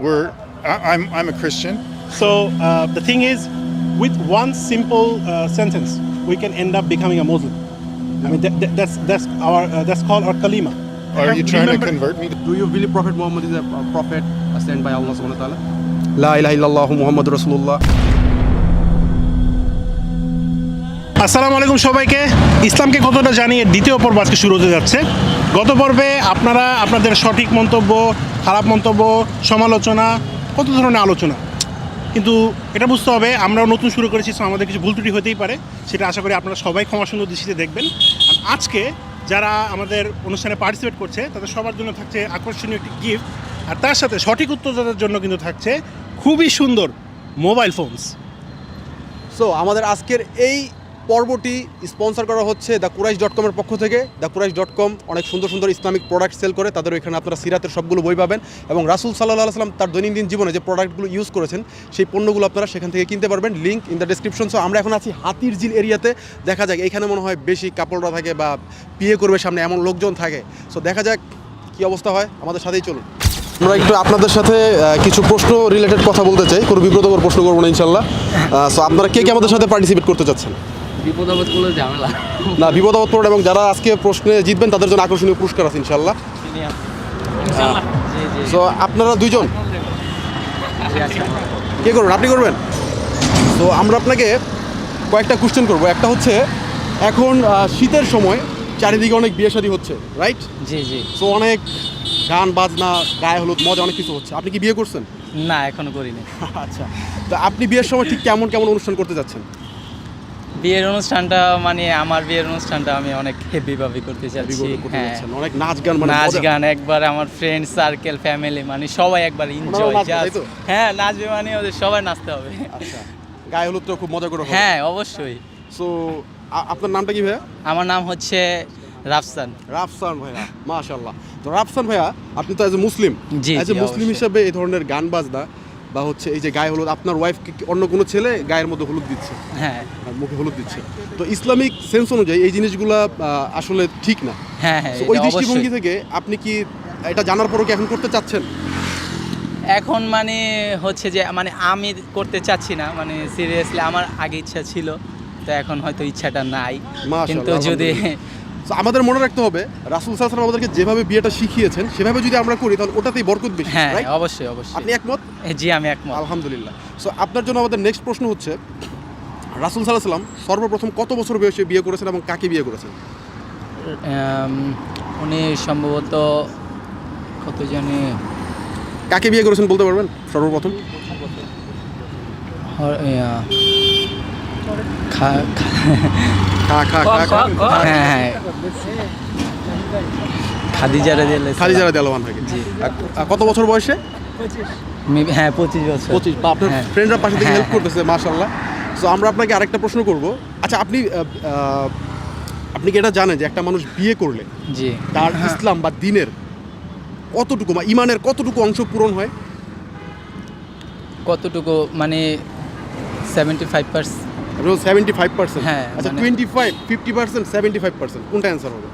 I'm a Christian. So the thing is, with one simple sentence, we can end up becoming a Muslim. I mean, that's called our kalima. Are you trying to convert me? Do you believe Prophet Muhammad is a prophet sent by Allah subhanahu wa ta'ala? La ilaha illallah Muhammadur Rasulullah. আসসালামু আলাইকুম সবাইকে। ইসলামকে কতটা জানিয়ে দ্বিতীয় পর্ব আজকে শুরু হতে যাচ্ছে। গত পর্বে আপনারা আপনাদের সঠিক মন্তব্য, খারাপ মন্তব্য, সমালোচনা, কত ধরনের আলোচনা, কিন্তু এটা বুঝতে হবে আমরাও নতুন শুরু করেছি, সো আমাদের কিছু ভুল ত্রুটি হতেই পারে। সেটা আশা করি আপনারা সবাই ক্ষমাসুন্দর দৃষ্টিতে দেখবেন। আর আজকে যারা আমাদের অনুষ্ঠানে পার্টিসিপেট করছে তাদের সবার জন্য থাকছে আকর্ষণীয় একটি গিফট, আর তার সাথে সঠিক উত্তরদাতার জন্য কিন্তু থাকছে খুবই সুন্দর মোবাইল ফোনস। সো আমাদের আজকের এই পর্বটি স্পন্সর করা হচ্ছে দ্য কুরাইশ.com এর পক্ষ থেকে। দ্য কুরাইশ.com অনেক সুন্দর সুন্দর ইসলামিক প্রোডাক্ট সেল করে। তাদের এখানে আপনারা সিরাতের সবগুলো বই পাবেন এবং রাসূল সাল্লাল্লাহু আলাইহি ওয়াসাল্লাম তার দৈনন্দিন জীবনে যে প্রোডাক্টগুলো ইউজ করেছেন সেই পণ্যগুলো আপনারা সেখান থেকে কিনতে পারবেন। Link in the description. So আমরা এখন আছি হাতির ঝিল এরিয়াতে। দেখা যাক এখানে মনে হয় বেশি কাপড়রা থাকে বা বিয়ে করবে সামনে এমন লোকজন থাকে। সো দেখা যাক কী অবস্থা হয়, আমাদের সাথেই চলুন। আমরা একটু আপনাদের সাথে কিছু প্রশ্ন রিলেটেড কথা বলতে চাই, কোনো বিব্রতকর প্রশ্ন করবো না ইনশাল্লাহ। সো আপনারা কে কে আমাদের সাথে পার্টিসিপেট করতে চাচ্ছেন? বিপদাবদ করলে ঝামেলা না, বিপদাবদ পড়ে এবং যারা আজকে প্রশ্নে জিতবেন তাদের জন্য আকর্ষণীয় পুরস্কার আছে ইনশাল্লাহ। সো আপনারা দুইজন কে করবেন? আপনি করবেন। তো আমরা আপনাকে কয়েকটা কোশ্চেন করবো। একটা হচ্ছে এখন শীতের সময় চারিদিকে অনেক বিয়ে শাদী হচ্ছে, রাইট? জি জি। সো অনেক গান বাজনা, গায়ে হলুদ, মজা অনেক কিছু হচ্ছে। আপনি কি বিয়ে করছেন? না, এখনো করিনি। আচ্ছা, তো আপনি বিয়ের সময় ঠিক কেমন কেমন অনুষ্ঠান করতে যাচ্ছেন? বিয়ের অনুষ্ঠানটা মানে আমার বিয়ের অনুষ্ঠানটা আমি অনেক হেভিভাবে করতে চাচ্ছি। হ্যাঁ, অনেক নাচ গান, মানে নাচ গান একবার আমার ফ্রেন্ড সার্কেল, ফ্যামিলি মানে সবাই একবার এনজয়। হ্যাঁ, নাচবে মানে ওদের সবাই নাচতে হবে। আচ্ছা, গায়ে হলুদ তো খুব মজা করে হবে। হ্যাঁ, অবশ্যই। সো আপনার নামটা কি ভাইয়া? আমার নাম হচ্ছে রাফসান। রাফসান ভাইয়া, মাশাআল্লাহ। তো রাফসান ভাইয়া, আপনি তো as a Muslim, as a মুসলিম হিসেবে এই ধরনের গান বাজনা বা হচ্ছে এই যে গায়ে হলুদ, আপনার ওয়াইফকে অন্য কোনো ছেলে গায়ের মধ্যে হলুদ দিচ্ছে, হ্যাঁ, মুখে হলুদ দিচ্ছে, তো ইসলামিক সেন্স অনুযায়ী এই জিনিসগুলো আসলে ঠিক না। হ্যাঁ হ্যাঁ, ওই দৃষ্টিভঙ্গি থেকে আপনি কি এটা জানার পরও কি এখন করতে চাচ্ছেন? এখন মানে হচ্ছে যে মানে আমি করতে চাচ্ছি না, মানে সিরিয়াসলি আমার আগে ইচ্ছা ছিল, তো এখন হয়তো ইচ্ছাটা নাই। কিন্তু যদি আমাদের মনে রাখতে হবে রাসূল সাল্লাল্লাহু আলাইহি ওয়াসাল্লাম আমাদেরকে যেভাবে বিয়েটা শিখিয়েছেন সেভাবে যদি আমরা করি তাহলে ওটাতেই বরকত বেশি। হ্যাঁ, অবশ্যই অবশ্যই। আপনি একমত? জি, আমি একমত। আলহামদুলিল্লাহ। সো আপনার জন্য আমাদের নেক্সট প্রশ্ন হচ্ছে, রাসূল সাল্লাল্লাহু আলাইহি ওয়াসাল্লাম সর্বপ্রথম কত বছর বয়সে বিয়ে করেছেন এবং কাকে বিয়ে করেছেন? উনি সম্ভবত কত জানি, কাকে বিয়ে করেছেন বলতে পারবেন সর্বপ্রথম? হ্যাঁ, খাদিজা রাদিয়াল্লাহু আনহা। জি। কত বছর বয়সে? হ্যাঁ, 25 বছর। 25। বা আপনার ফ্রেন্ডরা পাশে থেকে হেল্প করতেছে, মাশাআল্লাহ। সো আমরা আপনাকে আরেকটা প্রশ্ন করব। আচ্ছা, আপনি কি এটা জানেন যে একটা মানুষ বিয়ে করলে জি তার ইসলাম বা দ্বীনের কতটুকু বা ঈমানের কতটুকু অংশ পূরণ হয়? কতটুকু মানে 75%। 75%? হ্যাঁ। আচ্ছা, 25, 50%, 75%, কোনটা অ্যান্সার হবে?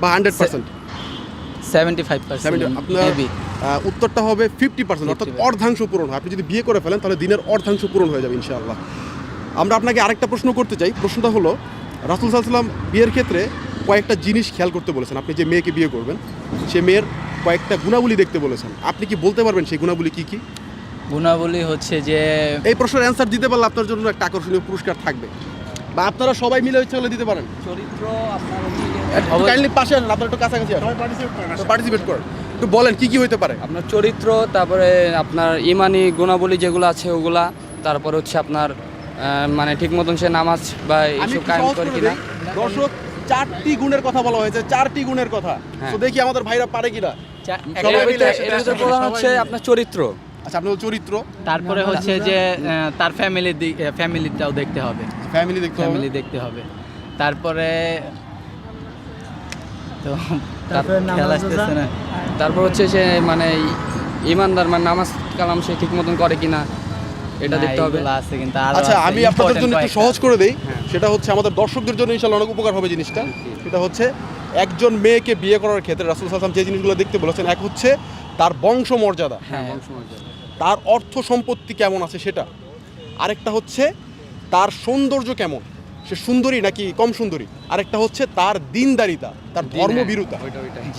বা 100%? 75%। আপনার উত্তরটা হবে 50%, অর্থাৎ অর্ধাংশ পূরণ হয়। আপনি যদি বিয়ে করে ফেলেন তাহলে দিনের অর্ধাংশ পূরণ হয়ে যাবে ইনশাআল্লাহ। আমরা আপনাকে আরেকটা প্রশ্ন করতে চাই। প্রশ্নটা হলো, রাসূল সাল্লাল্লাহু আলাইহি ওয়াসাল্লাম বিয়ের ক্ষেত্রে কয়েকটা জিনিস খেয়াল করতে বলেছেন। আপনি যে মেয়েকে বিয়ে করবেন সে মেয়ের কয়েকটা গুণাবলী দেখতে বলেছেন। আপনি কি বলতে পারবেন সেই গুণাবলী কী কী? গুণাবলী হচ্ছে যে, এই প্রশ্নের অ্যান্সার দিতে পারলে আপনার জন্য একটা আকর্ষণীয় পুরস্কার থাকবে, বা আপনারা সবাই মিলে ইচ্ছা হলে দিতে পারেন। চরিত্র আপনার কাইন্ডলি পাশে আসেন, আপনার একটু কাছাকাছি পার্টিসিপেট করেন। একটু বলেন কি কি হতে পারে? আপনার চরিত্র, তারপরে আপনার ইমানি গুণাবলী যেগুলো আছে ওগুলা, তারপরে হচ্ছে আপনার মানে ঠিক মতন সে নামাজ বা এইসব কায়েম করে কিনা। দর্শক, 4টি গুণের কথা বলা হয়েছে, 4টি গুণের কথা। তো দেখি আমাদের ভাইরা পারে কিনা। এর ভিতরে প্রধান হচ্ছে আপনার চরিত্র। আচ্ছা, আপনার চরিত্র, তারপরে হচ্ছে যে তার ফ্যামিলিটাও দেখতে হবে, ফ্যামিলি দেখতে হবে। তারপরে তো খেয়াল আসতেছে না। তারপর হচ্ছে সে মানে ইমানদার, মানে নামাজ কালাম সে ঠিক মতন করে কিনা এটা দেখতে হবে। আচ্ছা, আমি আপনাদের জন্য একটু সহজ করে দেই। সেটা হচ্ছে আমাদের দর্শকদের জন্য ইনশাআল্লাহ অনেক উপকার হবে জিনিসটা। সেটা হচ্ছে একজন মেয়েকে বিয়ে করার ক্ষেত্রে রাসূল সাল্লাল্লাহু আলাইহি ওয়াসাল্লাম যে জিনিসগুলো দেখতে বলেছেন, এক হচ্ছে তার বংশমর্যাদা, হ্যাঁ তার অর্থ সম্পত্তি কেমন আছে সেটা, আরেকটা হচ্ছে তার সৌন্দর্য কেমন, সে সুন্দরী নাকি কম সুন্দরী, আরেকটা হচ্ছে তার দিনদারিতা, তার ধর্মভীরুতা।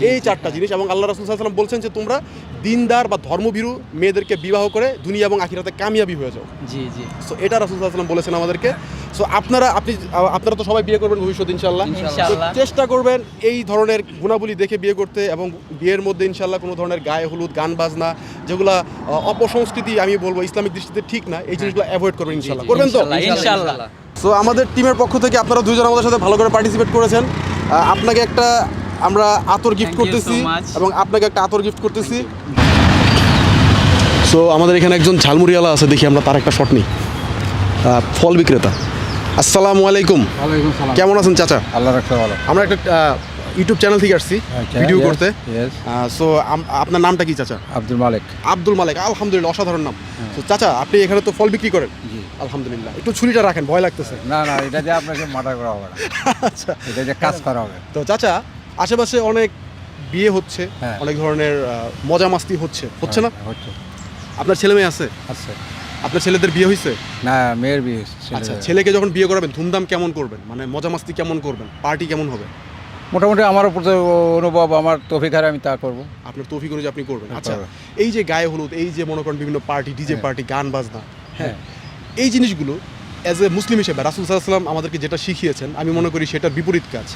এই চারটা জিনিস। এবং আল্লাহ রাসূল সাল্লাল্লাহু আলাইহি ওয়াসাল্লাম বলছেন যে তোমরা দিনদার বা ধর্মভীরু মেয়েদেরকে বিবাহ করে দুনিয়া এবং আখিরাতে কামিয়াবি হয়ে যাও। জি জি সো এটা রাসূল সাল্লাল্লাহু আলাইহি ওয়াসাল্লাম বলেছেন আমাদেরকে। সো আপনারা তো সবাই বিয়ে করবেন ভবিষ্যতে ইনশাআল্লাহ। ইনশাআল্লাহ। তো চেষ্টা করবেন এই ধরনের গুণাবলী দেখে বিয়ে করতে, এবং বিয়ের মধ্যে ইনশাআল্লাহ কোনো ধরনের গায়ে হলুদ, গান বাজনা, যেগুলা অপসংস্কৃতি আমি বলবো ইসলামিক দৃষ্টিতে ঠিক না, এই জিনিসগুলো অ্যাভয়েড করবেন ইনশাআল্লাহ। করবেন তো? ইনশাআল্লাহ। সো আমাদের টিমের পক্ষ থেকে আপনারা দুজন আমাদের সাথে ভালো করে পার্টিসিপেট করেছেন। আপনাকে একটা আমরা আতর গিফট Thank you করতেছি so much. এবং আপনাকে একটা আতর গিফট করতেছি। সো আমাদের এখানে একজন ঝালমুড়িওয়ালা আছে, দেখি আমরা তার একটা শট নিই। ফল বিক্রেতা। আসসালামু আলাইকুম। ওয়ালাইকুম সালাম। কেমন আছেন চাচা? আল্লাহ রাখতে ভালো। আমরা একটা ইউটিউব চ্যানেল থেকে আসছি ভিডিও করতে। Yes. সো আপনার নামটা কি চাচা? আব্দুল মালিক। আব্দুল মালিক, আলহামদুলিল্লাহ, অসাধারণ নাম। তো চাচা আপনি এখানে তো ফল বিক্রি করেন? জি। আলহামদুলিল্লাহ। একটু ছুরিটা রাখেন, ভয় লাগতেছে। না না, এটা দিয়ে আপনাকে মার্ডার করা হবে না, আচ্ছা। এটা দিয়ে কাজ করা হবে। তো চাচা আশেপাশে অনেক বিয়ে হচ্ছে, হ্যাঁ। অনেক ধরনের মজা মাস্তি হচ্ছে না? হচ্ছে। আপনার ছেলে মেয়ে আছে? আচ্ছা। আপনার ছেলেদের বিয়ে হয়েছে? না, মেয়ের বিয়ে। আচ্ছা, ছেলেকে যখন বিয়ে করাবেন ধুমধাম কেমন করবেন, মানে মজা মাস্তি কেমন করবেন, পার্টি কেমন হবে? মোটামুটি আমার উপর যে অনুভব, আমার তৌফিক হারে আমি তা করবো। আপনার তৌফিক অনুযায়ী আপনি করবেন। আচ্ছা, করবো। এই যে গায়ে হলুদ, এই যে মনে করেন বিভিন্ন পার্টি, ডিজে হ্যাঁ। পার্টি, গান বাজনা, হ্যাঁ। এই জিনিসগুলো অ্যাজ এ মুসলিম হিসেবে রাসূল সাল্লাল্লাহু আলাইহি ওয়াসাল্লাম আমাদেরকে যেটা শিখিয়েছেন, আমি মনে করি সেটার বিপরীত কাজ।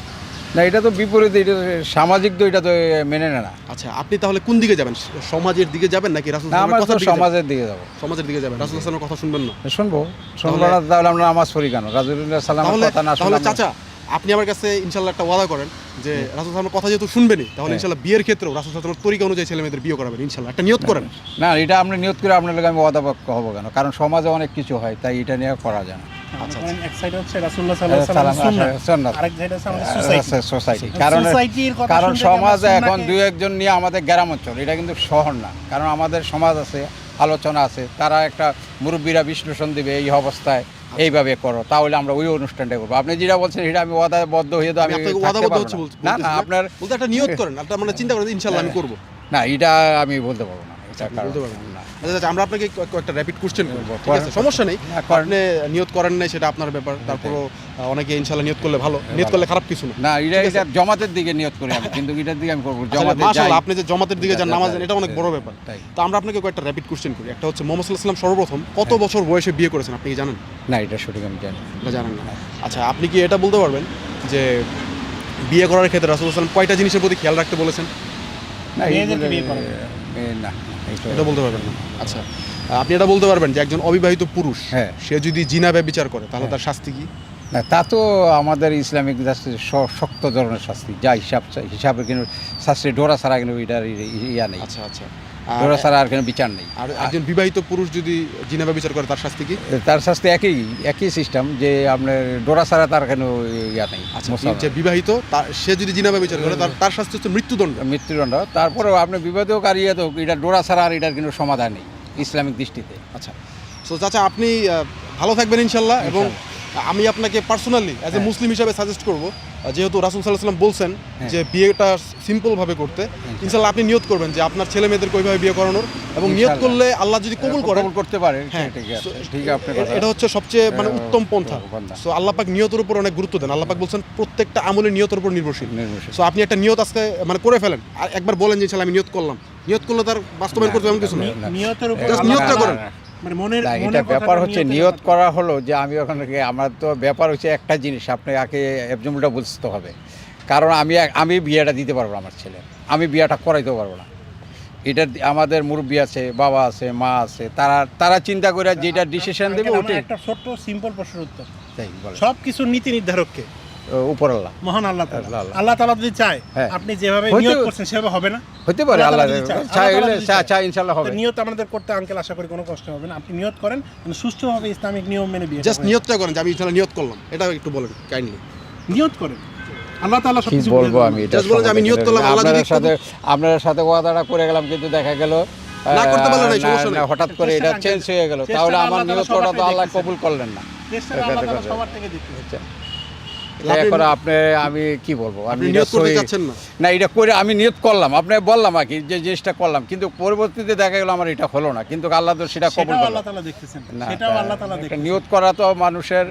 না, এটা তো বিপরীত, এটা তো সামাজিক, তো এটা তো মেনে নেয় না। আচ্ছা, আপনি তাহলে কোন দিকে যাবেন, সমাজের দিকে যাবেন নাকি রাসূল না, আমার সাল্লাল্লাহু তো আলাইহি ওয়াসাল্লামের সমাজের দিকে যাবো। সমাজের দিকে যাবেন? রাসূল সাল্লাল্লাহু আলাইহি ওয়াসাল্লামের কথা শুনবেন না? শুনবো না, তাহলে আমরা নামাজ পড়ি কেন? রাসূলুল্লাহ সাল্লাল্লাহু তাহলে আলাইহি ওয়াসাল্লাম কথা না তাহলে শুনলে চাচা আপনি আমার কাছে ইনশাআল্লাহ একটা ওয়াদা করেন যে রাসূল সাল্লাল্লাহু কথা যেহেতু শুনবেনই, তাহলে হ্যাঁ। ইনশাআল্লাহ বিয়ের ক্ষেত্রেও রাসূল সাল্লাল্লাহু আলাইহি তরিকা অনুযায়ী ছেলে মেয়েদের বিয়ে করাবেন ইনশাআল্লাহ। একটা নিয়ত করেন। না, এটা আপনি নিয়ত করে আপনার লোক আমি ওয়াদাবাক্য হবো কেন? কারণ সমাজে অনেক কিছু হয়, তাই এটা নিয়ে করা যায় না। আচ্ছা, এক সাইড হচ্ছে রাসূলুল্লাহ সাল্লাল্লাহু আলাইহি ওয়াসাল্লামের সুন্নাহ, সুন্নাত। আরেক সাইড হচ্ছে আমাদের সোসাইটি। সোসাইটি। সোসাইটির কথা কারণ শুনতে সমাজে আমরা এখন সুন্নাহকে- দুই একজন নিয়ে আমাদের গ্রাম অঞ্চল, এটা কিন্তু শহর না। কারণ আমাদের সমাজ আছে, আলোচনা আছে, তারা একটা মুরব্বীরা বিশ্লেষণ দিবে এই অবস্থায় এইভাবে করো, তাহলে আমরা ওই অনুষ্ঠানটা করবো। আপনি যেটা বলছেন সেটা আমি ওয়াদাবদ্ধ হয়ে তো আমি আমি আপনাকে থাকতে ওয়াদাবদ্ধ পারবো হচ্ছে না। বলছি না না, আপনার বলতে একটা নিয়ত করেন, আপনার মানে চিন্তা করেন ইনশাআল্লাহ আমি করব। না, এটা আমি বলতে পারবো না। এটা কারণ বলতে পারবেন না। আচ্ছা আচ্ছা, আমরা আপনাকে একটা র্যাপিড কোশ্চেন করব, ঠিক করেন। আছে? সমস্যা নেই। হ্যাঁ, করেন। আপনি নিয়ত করেন নাই সেটা আপনার ব্যাপার, তারপরও অনেকে ইনশাআল্লাহ নিয়ত করলে ভালো, নিয়ত করলে খারাপ কিছু না। না, এটা জমাতের দিকে নিয়ত করি আমি, কিন্তু এটার দিকে আমি করবো জমাতে যাই। মাশাআল্লাহ, আপনি যে জমাতের দিকে যান, যাই, নামাজ যাই, যান, এটা অনেক বড় ব্যাপার। তাই। তো আমরা আপনাকে কয়েকটা র্যাপিড কোশ্চেন করি। একটা হচ্ছে মুহাম্মদ সাল্লাল্লাহু আলাইহি ওয়াসাল্লাম সর্বপ্রথম কত বছর বয়সে বিয়ে করেছেন, আপনি কি জানেন? না, এটা সঠিক আমি জানি না। এটা জানেন না? আচ্ছা, আপনি কি এটা বলতে পারবেন যে বিয়ে করার ক্ষেত্রে রাসূল সাল্লাল্লাহু আলাইহি ওয়াসাল্লাম কয়টা জিনিসের প্রতি খেয়াল রাখতে বলেছেন? না, মেয়েদেরকে এইগুলো- বিয়ে করা যাবে না, এটা বলতে পারবেন না? আচ্ছা, আপনি এটা বলতে পারবেন যে একজন অবিবাহিত পুরুষ হ্যাঁ। সে যদি জিনা ব্যভিচার করে তাহলে তার শাস্তি কি? না, তা তো আমাদের ইসলামিক শাস্ত্রে শক্ত ধরনের শাস্তি, যা হিসাবে কিন্তু শাস্ত্রে ডোরা ছাড়া কিন্তু এটার ইয়া নেই। আচ্ছা আচ্ছা, ডোরা ছাড়া আর কোনো বিচার নেই। আর একজন বিবাহিত পুরুষ যদি জিনা ব্যভিচার করে তার শাস্তি কি? তার শাস্তি একই সিস্টেম, যে আপনার ডোরা ছাড়া তার কোনো ইয়া নেই। আচ্ছা, যে বিবাহিত সে যদি জিনা ব্যভিচার করে তার শাস্তি হচ্ছে মৃত্যুদণ্ড। মৃত্যুদণ্ড। তারপরেও আপনি বিবাদও কারিয়ে তো এটা ডোরা ছাড়া আর এটার কোনো সমাধান নেই ইসলামিক দৃষ্টিতে। আচ্ছা, সো চাচা আপনি ভালো থাকবেন ইনশাল্লাহ। এবং আমি আপনাকে পার্সোনালি অ্যাজ এ মুসলিম হিসাবে সাজেস্ট করব, যেহেতু রাসূল সাল্লাল্লাহু আলাইহি ওয়াসাল্লাম বলছেন যে বিয়েটা সিম্পলভাবে করতে, ইনশাল্লাহ আপনি নিয়ত করবেন যে আপনার ছেলে মেয়েদেরকে ওইভাবে বিয়ে করানোর, এবং নিয়ত করলে আল্লাহ যদি কবুল করেন, কবুল করতে পারে। হ্যাঁ, ঠিক আছে, so, ঠিক আছে, আপনার কথা। এটা হচ্ছে সবচেয়ে মানে উত্তম পন্থা। পন্থা। সো আল্লাহ পাক নিয়তের উপর অনেক গুরুত্ব দেন। আল্লাহ পাক বলছেন প্রত্যেকটা আমলের নিয়তের উপর নির্ভরশীল। নির্ভরশীল। সো আপনি একটা নিয়ত আজকে মানে করে ফেলেন, আর একবার বলেন যে ইনশাআল্লাহ আমি নিয়ত করলাম। নিয়ত করলে তার বাস্তবায়ন করতে এমন কিছু নেই। নিয়তের উপর Just আল্লাহ নিয়তটা তাআলা- করেন। মানে মনের না, এটা মনের ব্যাপার কথাটা হচ্ছে নিয়তের নিয়ত কথা। করা হলো যে আমি ওখানে আমার তো ব্যাপার হচ্ছে একটা জিনিস, আপনাকে এক্সাম্পলটা বুঝতে হবে। কারণ আমি বিয়েটা দিতে পারবো না আমার ছেলে, আমি বিয়েটা করাইতে পারবো না। এটা আমাদের মুরব্বী আছে, বাবা আছে, মা আছে, তারা চিন্তা করে যেটা ডিসিশন দেবে আমার ওটাই। একটা ছোট্ট সিম্পল প্রশ্নের উত্তর। তাই বলে সবকিছু নীতি নির্ধারককে উপরওয়ালা মহান আল্লাহ তাআলা। আল্লাহ। আল্লাহ তাআলা যদি চায় হ্যাঁ। আপনি যেভাবে হয়তো- নিয়ত করছেন সেভাবে হবে না। হতে পারে, আল্লাহ আল্লাহ তাআলা যদি চায়, চাই আল্লাহ তাআলা যদি চায়। চাই ইনশাল্লাহ হবে। তো নিয়ত আমাদের করতে আঙ্কেল আশা করি কোনো কষ্ট হবে না। আপনি নিয়ত করেন, কিন্তু সুষ্ঠুভাবে ইসলামিক নিয়ম মেনে বিয়ে জাস্ট নিয়তটা করেন যে আমি ইনশাআল্লাহ নিয়ত করলাম, এটা একটু বলেন কাইন্ডলি। নিয়ত করেন। আল্লাহ তাআলা কি সবকিছু বলবো আমি এটা Just বলেন যে আমি নিয়ত করলাম, আল্লাহ যদি আপনার সাথে ওয়াদাটা করে গেলাম, কিন্তু দেখা গেল না করতে পারলেন না, সমস্যা নেই। হঠাৎ করে এটা চেষ্টা চেঞ্জ হয়ে গেল, চেষ্টা তাহলে আল্লাহ আমার তাআলা নিয়ত সবার করা তো থেকে আল্লাহ দেখতেছেন। কবুল করলেন না। চেষ্টা আল্লাহ তাআলা সবার থেকে দেখতে হচ্ছে। এখন আপনি আমি কি বলবো আপনি এটা নিয়োগ করতে সহি- চাচ্ছেন না? না এটা করে আমি নিয়ত করলাম, আপনি বললাম আর কি যে জিনিসটা করলাম, কিন্তু পরবর্তীতে দেখা গেল আমার এটা হলো না, কিন্তু আল্লাহ তো সেটা কবুল সেটাও করলো আল্লাহ তাআলা দেখতেছেন, না। সেটাও আল্লাহ তাআলা একটা দেখতেছেন। নিয়ত করা তো মানুষের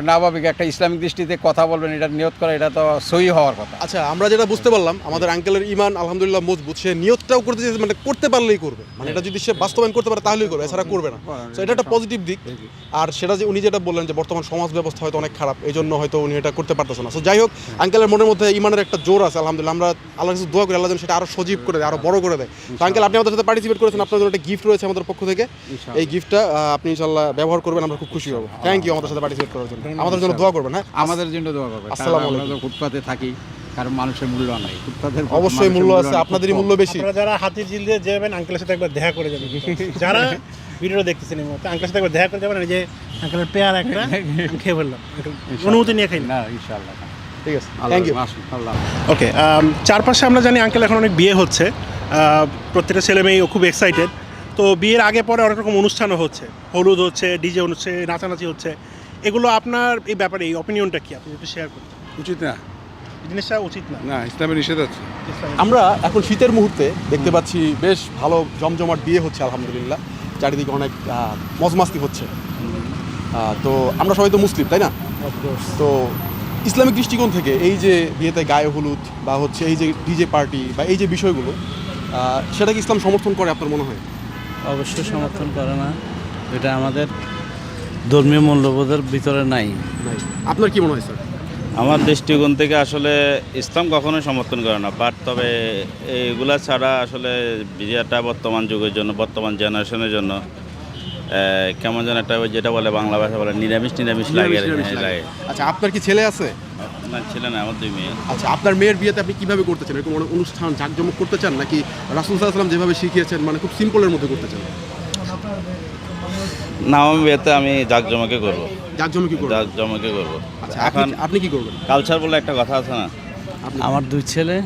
নাভাবিক একটা ইসলামিক দৃষ্টিতে কথা বলবেন, এটা নিয়ত করা এটা তো সহি হওয়ার কথা। আচ্ছা, আমরা যেটা বুঝতে পারলাম আমাদের আঙ্কেলের ইমান আলহামদুলিল্লাহ মজবুত, সে নিয়তটাও করতে চাইছে, মানে করতে পারলেই করবে, মানে এটা যদি সে বাস্তবায়ন করতে পারে তাহলেই করবে, এছাড়া করবে না। তো এটা একটা পজিটিভ দিক। আর সেটা যে উনি যেটা বললেন যে বর্তমান সমাজ ব্যবস্থা হয়তো অনেক খারাপ, এই জন্য হয়তো উনি এটা করতে পারতেছে না। তো যাই হোক, আঙ্কেলের মনের মধ্যে ইমানের একটা জোর আছে আলহামদুলিল্লাহ। আমরা আল্লাহর কাছে দোয়া করি আল্লাহ যেন সেটা আরো সজীব করে দেয়, আরো বড় করে দেয়। তো আঙ্কেল, আপনি আমাদের সাথে পার্টিসিপেট করেছেন, আপনার জন্য একটা গিফট রয়েছে আমাদের পক্ষ থেকে। এই গিফটটা আপনি ইনশাআল্লাহ ব্যবহার করবেন, আমরা খুব খুশি হব। থ্যাংক ইউ আমাদের সাথে পার্টিসিপেট করার জন্য। আমাদের জন্য দোয়া করবেন। হ্যাঁ, আমাদের জন্য দোয়া করবেন। আসসালামু আমরা আলাইকুম। তো ফুটপাতে থাকি, কারণ মানুষের মূল্য নাই, ফুটপাতের অবশ্যই মূল্য আছে, নাই, আপনাদেরই খুব মূল্য বেশি। আপনারা যারা হাতির ঝিল দিয়ে যাবেন আঙ্কেলের সাথে একবার দেখা করে যাবেন। যারা ভিডিও দেখতেছেন এই মুহূর্তে আঙ্কেলের সাথে একবার দেখা করে যাবেন। এই যে আঙ্কেলের পেয়ার একটা আমি খেয়ে ফেললাম, অনুমতি নিয়ে খাই না। না ইনশাআল্লাহ। ঠিক আছে, থ্যাংক ইউ। আল্লাহ ওকে, চারপাশে আমরা জানি আঙ্কেল এখন অনেক বিয়ে হচ্ছে, প্রত্যেকটা ছেলে মেয়েও খুব এক্সাইটেড। তো বিয়ের আগে পরে অনেক রকম অনুষ্ঠানও হচ্ছে, হলুদ হচ্ছে, ডিজে হচ্ছে, নাচানাচি হচ্ছে। এগুলো আপনার এই ব্যাপারে এই অপিনিয়নটা কি, আপনি একটু শেয়ার করতে? উচিত না, এই জিনিসটা উচিত না। না ইসলামের নিষেধ আছে। আমরা এখন শীতের মুহূর্তে দেখতে পাচ্ছি বেশ ভালো জমজমাট বিয়ে হচ্ছে আলহামদুলিল্লাহ, চারিদিকে অনেক মজমাস্তি হচ্ছে। তো আমরা সবাই তো মুসলিম, তাই না? তো ইসলামিক দৃষ্টিকোণ থেকে এই যে বিয়েতে গায়ে হলুদ বা হচ্ছে এই যে ডিজে পার্টি বা এই যে বিষয়গুলো, সেটা কি ইসলাম সমর্থন করে আপনার মনে হয়? অবশ্যই সমর্থন করে না, এটা আমাদের ধর্মীয় মূল্যবোধের ভিতরে নাই। আপনার কি মনে হয় স্যার? আমার দৃষ্টিকোণ থেকে আসলে ইসলাম কখনোই সমর্থন করে না, বাট তবে এইগুলা ছাড়া আসলে বিয়েটা বর্তমান যুগের জন্য, বর্তমান জেনারেশনের জন্য কেমন যেন একটা ওই যেটা বলে বাংলা ভাষা বলে নিরামিষ লাগে আর কি, লাগে। আচ্ছা, আপনার কি ছেলে আছে? না, ছিল না, আমার 2 মেয়ে। আচ্ছা, আপনার মেয়ের বিয়েতে আপনি কিভাবে করতে চান? এরকম অনেক অনুষ্ঠান জাঁকজমক করতে চান, নাকি রাসূল সাল্লাল্লাহু আলাইহি ওয়াসাল্লাম যেভাবে শিখিয়েছেন মানে খুব সিম্পলের মধ্যে করতে চান? না, আমার বিয়েতে আমি জাঁকজমকে করবো, জাঁকজমকই করবেন? জাঁকজমকে করবো। আচ্ছা, এখন আপনি কি করবেন? কালচার বলে একটা কথা আছে না, আমার 2 ছেলে।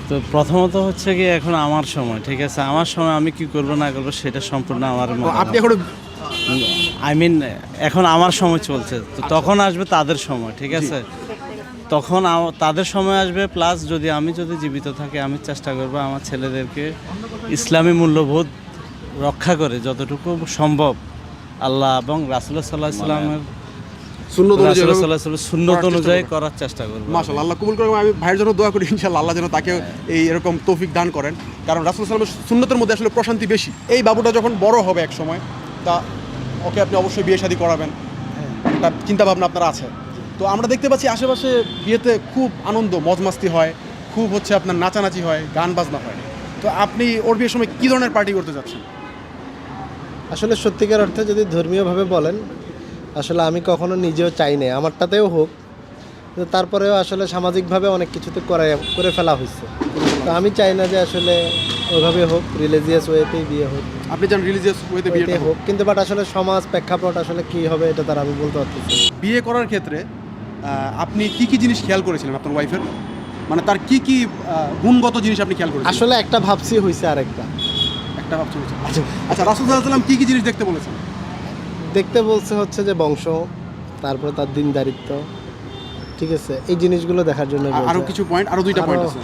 তো প্রথমত হচ্ছে কি, এখন আমার সময়, ঠিক আছে, আমার সময় আমি কি করবো না করবো সেটা সম্পূর্ণ আমার আপনি এখন আই মিন এখন আমার সময় চলছে, তো তখন আসবে তাদের সময়, ঠিক আছে, তখন তাদের সময় আসবে। প্লাস যদি জীবিত থাকি, আমি চেষ্টা করবো আমার ছেলেদেরকে ইসলামী মূল্যবোধ রক্ষা করে যতটুকু সম্ভব আল্লাহ এবং রাসূলুল্লাহ সাল্লাল্লাহু আলাইহি ওয়াসাল্লামের সুন্নত অনুযায়ী করার চেষ্টা করবো। মাশাআল্লাহ, আল্লাহ কবুল করুন। আমি ভাইয়ের জন্য দোয়া করি ইনশাআল্লাহ আল্লাহ যেন তাকে এই এরকম তৌফিক দান করেন, কারণ রাসূল সাল্লাল্লাহু আলাইহি ওয়াসাল্লামের সুন্নতের মধ্যে আসলে প্রশান্তি বেশি। এই বাবুটা যখন বড় হবে এক সময়, তা ওকে আপনি অবশ্যই বিয়ে শাদী করাবেন, একটা চিন্তা ভাবনা আপনার আছে। তো আমরা দেখতে পাচ্ছি আশেপাশে বিয়েতে খুব আনন্দ মজমাস্তি হয়, খুব হচ্ছে আপনার নাচানাচি হয়, গান বাজনা হয়। তো আপনি ওর বিয়ের সময় কী ধরনের পার্টি করতে যাচ্ছেন? আসলে সত্যিকার অর্থে যদি ধর্মীয়ভাবে বলেন, আসলে আমি কখনো নিজেও চাই না আমারটাতেও হোক, কিন্তু তারপরেও আসলে সামাজিকভাবে অনেক কিছুতে করে ফেলা হয়েছে। তো আমি চাই না যে আসলে ওইভাবে হোক, রিলিজিয়াস ওয়েতেই বিয়ে হোক। আপনি চান রিলিজিয়াস ওয়েতে বিয়ে হোক, কিন্তু বাট আসলে সমাজ প্রেক্ষাপট আসলে কী হবে এটা তার আমি বলতে পারতেছি। বিয়ে করার ক্ষেত্রে আপনি কি কি জিনিস খেয়াল করেছিলেন আপনার ওয়াইফের? মানে তার কি কি গুণগত জিনিস আপনি খেয়াল করেছেন? আসলে একটা ভাবছি হয়েছে আরেকটা ভাবছি হচ্ছে। আচ্ছা, রাসূল সাল্লাল্লাহু আলাইহি ওয়াসাল্লাম কি কি জিনিস দেখতে বলেছেন? দেখতে বলছে হচ্ছে যে বংশ, তারপরে তার দিনদারিত্ব, ঠিক আছে, এই জিনিসগুলো দেখার জন্য। আরো কিছু পয়েন্ট, আরো 2টা পয়েন্ট আছে।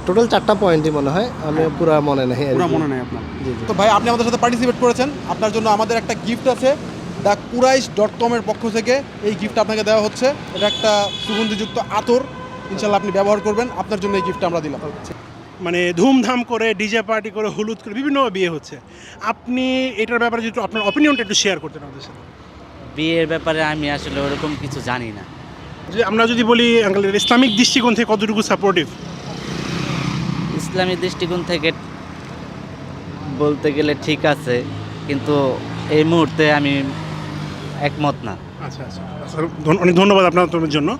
টোটাল 4টা পয়েন্টই মনে হয়, আমি পুরো মনে নেই। পুরো মনে নেই আপনার? তো ভাই, আপনি আমাদের সাথে পার্টিসিপেট করেছেন, আপনার জন্য আমাদের একটা গিফট আছে thequraish.com এর পক্ষ থেকে। এই গিফট আপনাকে দেওয়া হচ্ছে, এটা একটা সুগন্ধিযুক্ত আতর, ইনশাআল্লাহ আপনি ব্যবহার করবেন। আপনার জন্য এই গিফটটা আমরা দিলাম। মানে ধুমধাম করে ডিজে পার্টি করে হলুদ করে বিভিন্নভাবে বিয়ে হচ্ছে, আপনি এটার ব্যাপারে যদি আপনার অপিনিয়নটা একটু শেয়ার করতেন আমাদের সাথে। বিয়ের ব্যাপারে আমি আসলে ওরকম কিছু জানি না। যে আমরা যদি বলি আঙ্কেল, ইসলামিক দৃষ্টিকোণ থেকে কতটুকু সাপোর্টিভ? ইসলামী দৃষ্টিকোণ থেকে বলতে গেলে ঠিক আছে, কিন্তু এই মুহূর্তে আমি একমত না। আচ্ছা আচ্ছা, অনেক ধন্যবাদ আপনার জন্য।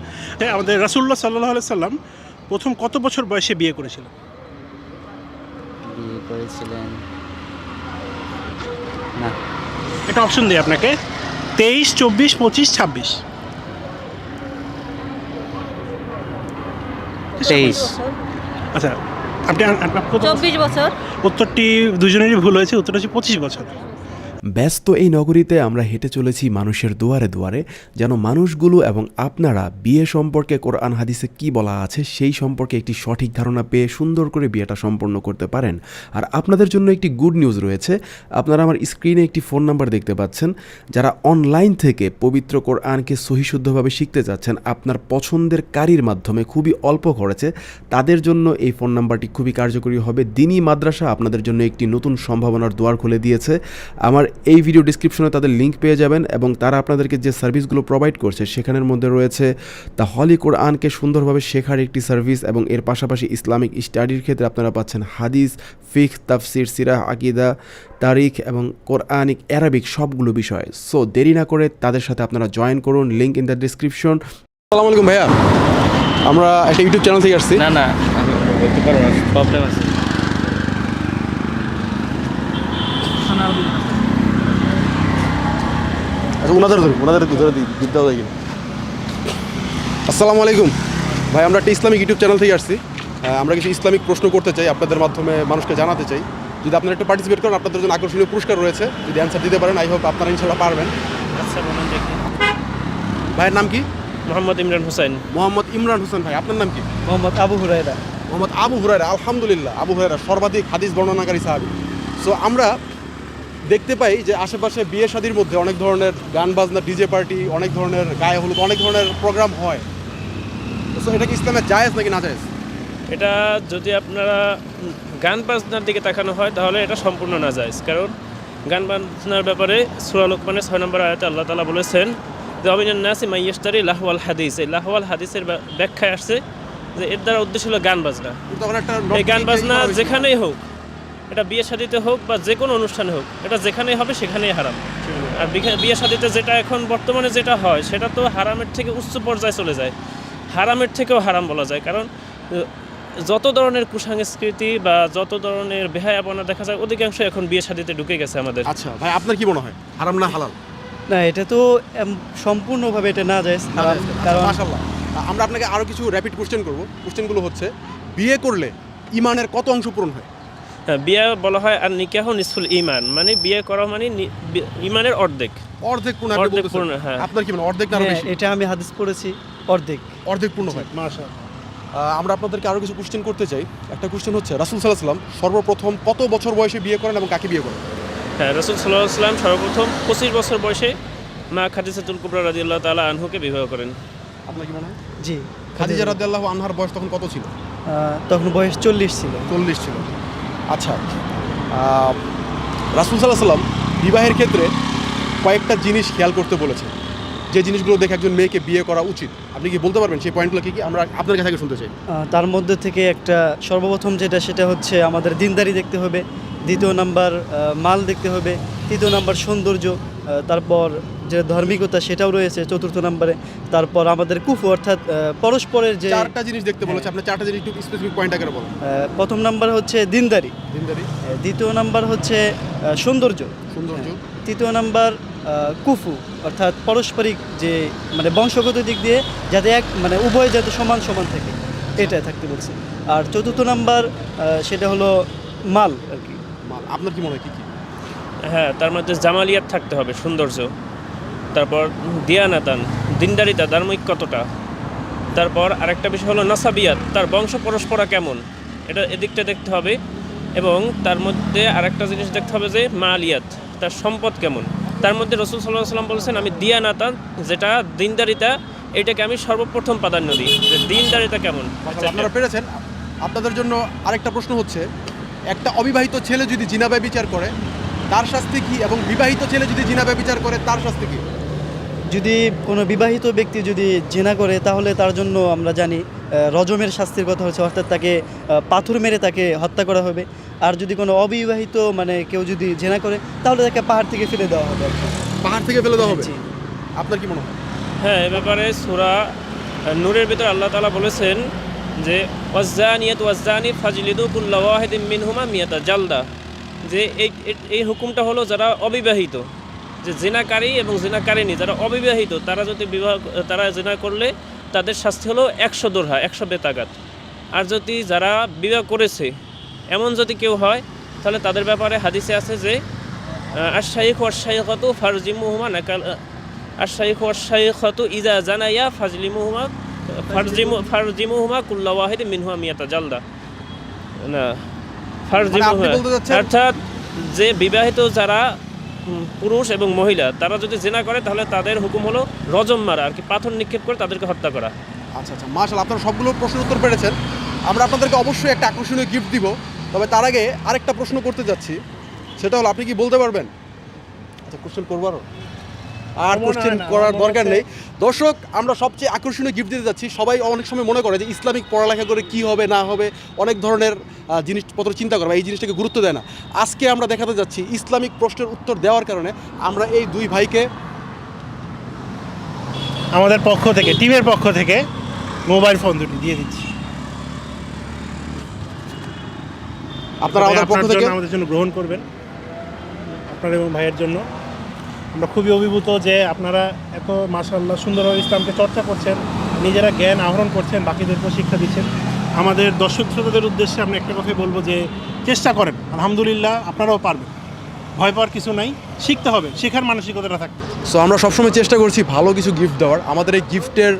আমাদের রাসূলুল্লাহ সাল্লাল্লাহু আলাইহি সাল্লাম প্রথম কত বছর বয়সে বিয়ে করেছিলেন? বিয়ে করেছিলেন না, এটা অপশন দিই আপনাকে, 23, 24, 25, 26। 23। আচ্ছা, আপনি 24 বছর। উত্তরটি দুজনেরই ভুল হয়েছে, উত্তরটা হচ্ছে 25 বছর। ব্যস্ত এই নগরীতে আমরা হেঁটে চলেছি মানুষের দুয়ারে দুয়ারে, যেন মানুষগুলো এবং আপনারা বিয়ে সম্পর্কে কোরআন হাদিসে কি বলা আছে সেই সম্পর্কে একটি সঠিক ধারণা পেয়ে সুন্দর করে বিয়েটা সম্পন্ন করতে পারেন। আর আপনাদের জন্য একটি গুড নিউজ রয়েছে। আপনারা আমার স্ক্রিনে একটি ফোন নাম্বার দেখতে পাচ্ছেন। যারা অনলাইন থেকে পবিত্র কোরআনকে সহিশুদ্ধভাবে শিখতে যাচ্ছেন আপনার পছন্দের কারির মাধ্যমে খুবই অল্প খরচে, তাদের জন্য এই ফোন নাম্বারটি খুবই কার্যকরী হবে। দিনী মাদ্রাসা আপনাদের জন্য একটি নতুন সম্ভাবনার দুয়ার খুলে দিয়েছে। আমার এই ভিডিও ডিসক্রিপশনে তাদের লিঙ্ক পেয়ে যাবেন এবং তারা আপনাদেরকে যে সার্ভিসগুলো প্রোভাইড করছে সেখানের মধ্যে রয়েছে দ্য হলি কোরআনকে সুন্দরভাবে শেখার একটি সার্ভিস, এবং এর পাশাপাশি ইসলামিক স্টাডির ক্ষেত্রে আপনারা পাচ্ছেন হাদিস, ফিকহ, তাফসির, সিরাহ, আকিদা, তারিখ এবং কোরআনিক অ্যারাবিক সবগুলো বিষয়। সো দেরি না করে তাদের সাথে আপনারা জয়েন করুন, লিঙ্ক ইন দ্য ডিসক্রিপশন। আসসালামু আলাইকুম ভাইয়া, আমরা একটা ইউটিউব চ্যানেল থেকে আসছি। না না আমি বলতে পারবো না, প্রবলেম আছে। আচ্ছা, ওনাদের ধরে দিতে দেওয়া যায় কিনা। আসসালামু আলাইকুম ভাই, আমরা একটা ইসলামিক ইউটিউব চ্যানেল থেকে আসছি। আমরা কিছু ইসলামিক প্রশ্ন করতে চাই, আপনাদের মাধ্যমে মানুষকে জানাতে চাই। যদি আপনারা একটু পার্টিসিপেট করেন, আপনাদের জন্য আকর্ষণীয় পুরস্কার রয়েছে। যদি অ্যান্সার দিতে পারেন, আই হোপ আপনারা ইনশাআল্লাহ পারবেন। আচ্ছা বলুন দেখি। ভাইয়ের নাম কি? মোহাম্মদ ইমরান হোসেন। মোহাম্মদ ইমরান হোসেন। ভাই আপনার নাম কি? মোহাম্মদ আবু হুরায়রা। মোহাম্মদ আবু হুরায়রা। আলহামদুলিল্লাহ, আবু হুরায়রা সর্বাধিক হাদিস বর্ণনাকারী সাহাবী। সো আমরা দেখতে পাই যে আশেপাশে বিয়ে শাদির মধ্যে অনেক ধরনের গান বাজনা, ডিজে পার্টি, অনেক ধরনের গায়ে হলুদ, অনেক ধরনের প্রোগ্রাম হয়। সো এটা কি ইসলামে জায়েজ নাকি না জায়েজ? এটা যদি আপনারা গান বাজনার দিকে তাকানো হয় তাহলে এটা সম্পূর্ণ নাজায়েজ। কারণ গান বাজনার ব্যাপারে সূরা লোকমানের 6 নম্বর আয়াতে আল্লাহ তাআলা বলেছেন যে অমিনান নাসি মাইয়াশতারি লাহওয়াল হাদিস। এই লাহওয়াল হাদিসের ব্যাখ্যায় আসছে যে এর দ্বারা উদ্দেশ্য হলো গান বাজনা। এই গান বাজনা যেখানেই হোক, এটা বিয়ে শাদিতে হোক বা যে কোনো অনুষ্ঠানে হোক, এটা যেখানেই হবে সেখানেই হারাম। আর বিয়ে শাদিতে যেটা এখন বর্তমানে যেটা হয় সেটা তো হারামের থেকে উচ্চ পর্যায়ে চলে যায়, হারামের থেকেও হারাম বলা যায়। কারণ যত ধরনের কুসংস্কৃতি বা যত ধরনের বেহায়াপনা দেখা যায় অধিকাংশ এখন বিয়ে শাদিতে ঢুকে গেছে আমাদের। আচ্ছা ভাই, আপনার কি মনে হয় হারাম না হালাল? না, এটা তো সম্পূর্ণভাবে এটা না যায়, কারণ মাশাআল্লাহ। আমরা আপনাকে আরও কিছু র্যাপিড কোশ্চেন করব। কোশ্চেনগুলো হচ্ছে, বিয়ে করলে ইমানের কত অংশ পূরণ হয়? হ্যাঁ, বিয়ে বলা হয় আর নিকাহ নিসফুল ইমান, মানে বিয়ে করা মানে ইমানের অর্ধেক। অর্ধেক পূর্ণ? অর্ধেক পূর্ণ, হ্যাঁ। আপনার কি মনে হয় অর্ধেক না আরো বেশি? এটা আমি হাদিস পড়েছি, অর্ধেক পূর্ণ হয়। মাশাআল্লাহ। আমরা আপনাদেরকে আরও কিছু কোশ্চেন করতে চাই। একটা কোশ্চেন হচ্ছে, রাসূল সাল্লাল্লাহু আলাইহি ওয়াসাল্লাম সর্বপ্রথম কত বছর বয়সে বিয়ে করেন এবং কাকে বিয়ে করেন? হ্যাঁ, রাসূল সাল্লাল্লাহু আলাইহি ওয়াসাল্লাম সর্বপ্রথম 25 বছর বয়সে মা খাদিজাতুল কুবরা রাদিয়াল্লাহু তাআলা আনহুকে বিবাহ করেন। আপনার কি মনে হয়? জি। খাদিজা রাদিয়াল্লাহু আনহার বয়স তখন কত ছিল? তখন বয়স 40 ছিল। 40 ছিল। আচ্ছা, রাসূল সাল্লাল্লাহু আলাইহি ওয়াসাল্লাম বিবাহের ক্ষেত্রে কয়েকটা জিনিস খেয়াল করতে বলেছে, যে জিনিসগুলো দেখে একজন মেয়েকে বিয়ে করা উচিত। আপনি কি বলতে পারবেন সেই পয়েন্টগুলো কি কি? আমরা আপনার কাছে শুনতে চাই। তার মধ্যে থেকে একটা সর্বপ্রথম সেটা হচ্ছে আমাদের দিনদারি দেখতে হবে, দ্বিতীয় নাম্বার মাল দেখতে হবে, তৃতীয় নাম্বার সৌন্দর্য, তারপর যে ধার্মিকতা সেটাও রয়েছে চতুর্থ নাম্বারে, তারপর আমাদের কুফু অর্থাৎ পরস্পরের যে চারটা জিনিস দেখতে বলেছে। আপনি চারটা জিনিস একটু স্পেসিফিক পয়েন্ট আকারে বলুন। প্রথম নাম্বার হচ্ছে দিনদারি, দ্বিতীয় নাম্বার হচ্ছে সৌন্দর্য, তৃতীয় নাম্বার কুফু অর্থাৎ পারস্পরিক যে মানে বংশগত দিক দিয়ে যাতে মানে উভয় যাতে সমান সমান থাকে, এটা থাকতে বলছে। আর চতুর্থ নাম্বার সেটা হলো মাল আর কি। মাল আপনার কি মনে হয় কি কি? হ্যাঁ, তার মধ্যে জামালিয়াত থাকতে হবে, সৌন্দর্য, তারপর দিয়ানাতান, দিনদারিতা, ধার্মিক কতটা, তারপর আরেকটা বিষয় হলো নাসাবিয়াত, তার বংশ পরস্পরা কেমন, এটা এদিকটা দেখতে হবে। এবং তার মধ্যে আরেকটা জিনিস দেখতে হবে যে মালিয়াত, তার সম্পদ কেমন। তার মধ্যে রাসূল সাল্লাল্লাহু আলাইহি ওয়াসাল্লাম বলেছেন আমি দিয়ানাতান, যেটা দিনদারিতা, এটাকে আমি সর্বপ্রথম প্রাধান্য দিই, যে দিনদারিতা কেমন। আপনারা পেরেছেন। আপনাদের জন্য আরেকটা প্রশ্ন হচ্ছে, একটা অবিবাহিত ছেলে যদি জিনা ব্যভিচার করে তার শাস্তি কি, এবং বিবাহিত ছেলে যদি জিনা ব্যভিচার করে তার শাস্তি কি? যদি কোনো বিবাহিত ব্যক্তি যদি জেনা করে তাহলে তার জন্য আমরা জানি রজমের শাস্তির কথা হচ্ছে, অর্থাৎ তাকে পাথর মেরে তাকে হত্যা করা হবে। আর যদি কোনো অবিবাহিত মানে কেউ যদি জেনা করে তাহলে তাকে পাহাড় থেকে ফেলে দেওয়া হবে। পাহাড় থেকে ফেলে দেওয়া হবে? আপনার কি মনে হয়? হ্যাঁ, এ ব্যাপারে সূরা নূরের ভিতরে আল্লাহ তাআলা বলেছেন যে ওয়াজ্জানিয়াতু ওয়াজ্জানি ফাজলিদু কুল্লা ওয়াহিদিম মিনহুমা মিয়াতা জালদা, যে এই হুকুমটা হলো যারা অবিবাহিত, যে জিনাকারী এবং জিনাকারিনী যারা অবিবাহিত তারা যদি তারা জিনা করলে তাদের শাস্তি হলো 100 দোরহা, 100 বেতাগাত। আর যদি যারা বিবাহ করেছে এমন যদি কেউ হয় তাহলে তাদের ব্যাপারে হাদিসে আছে যে আশ-শাইখু ওয়াশ-শাইখাতু ফারজিমুহুমা নাকাল আশ-শাইখু ওয়াশ-শাইখাতু ইযা জানায়া ফারজিমুহুমা কুল্লা ওয়াহিদিন মিনহুমা মিয়াতা জালদা। না, ফারজিমুহুমা বলতে চাচ্ছেন? অর্থাৎ যে বিবাহিত যারা পুরুষ এবং মহিলা তারা যদি জিনা করে তাহলে তাদের হুকুম হলো রজম মারা, আর কি পাথর নিক্ষেপ করে তাদেরকে হত্যা করা। আচ্ছা আচ্ছা, মাশাআল্লাহ, আপনারা সবগুলো প্রশ্নের উত্তর পেরেছেন। আমরা আপনাদেরকে অবশ্যই একটা আকর্ষণীয় গিফট দিব, তবে তার আগে আরেকটা প্রশ্ন করতে যাচ্ছি, সেটা হলো আপনি কি বলতে পারবেন? আচ্ছা, কোশ্চেন করবো আর কোশ্চেন করার দরকার নেই। দর্শক, আমরা সবচেয়ে আকর্ষণীয় গিফট দিতে যাচ্ছি। সবাই অনেক সময় মনে করে যে ইসলামিক পড়ালেখা করে কি হবে না হবে, অনেক ধরনের জিনিসপত্র চিন্তা করে, এই জিনিসটাকে গুরুত্ব দেয় না। আজকে আমরা দেখাতে যাচ্ছি ইসলামিক প্রশ্নের উত্তর দেওয়ার কারণে আমরা এই দুই ভাইকে আমাদের পক্ষ থেকে, টিমের পক্ষ থেকে মোবাইল ফোন দুটি দিয়ে দিচ্ছি। আপনারা আমাদের পক্ষ থেকে আমাদের জন্য গ্রহণ করবেন, আপনার এবং ভাইয়ের জন্য। আমরা খুবই অভিভূত যে আপনারা এত মাশাআল্লাহ সুন্দরভাবে ইসলামকে চর্চা করছেন, নিজেরা জ্ঞান আহরণ করছেন, বাকিদেরকেও শিক্ষা দিচ্ছেন। আমাদের দর্শক শ্রোতাদের উদ্দেশ্যে আমি একটা কথাই বলবো যে চেষ্টা করেন, আলহামদুলিল্লাহ আপনারাও পারবেন, ভয় পাওয়ার কিছু নাই, শিখতে হবে, শেখার মানসিকতাটা থাকবে। সো আমরা সবসময় চেষ্টা করছি ভালো কিছু গিফট দেওয়ার। আমাদের এই গিফটের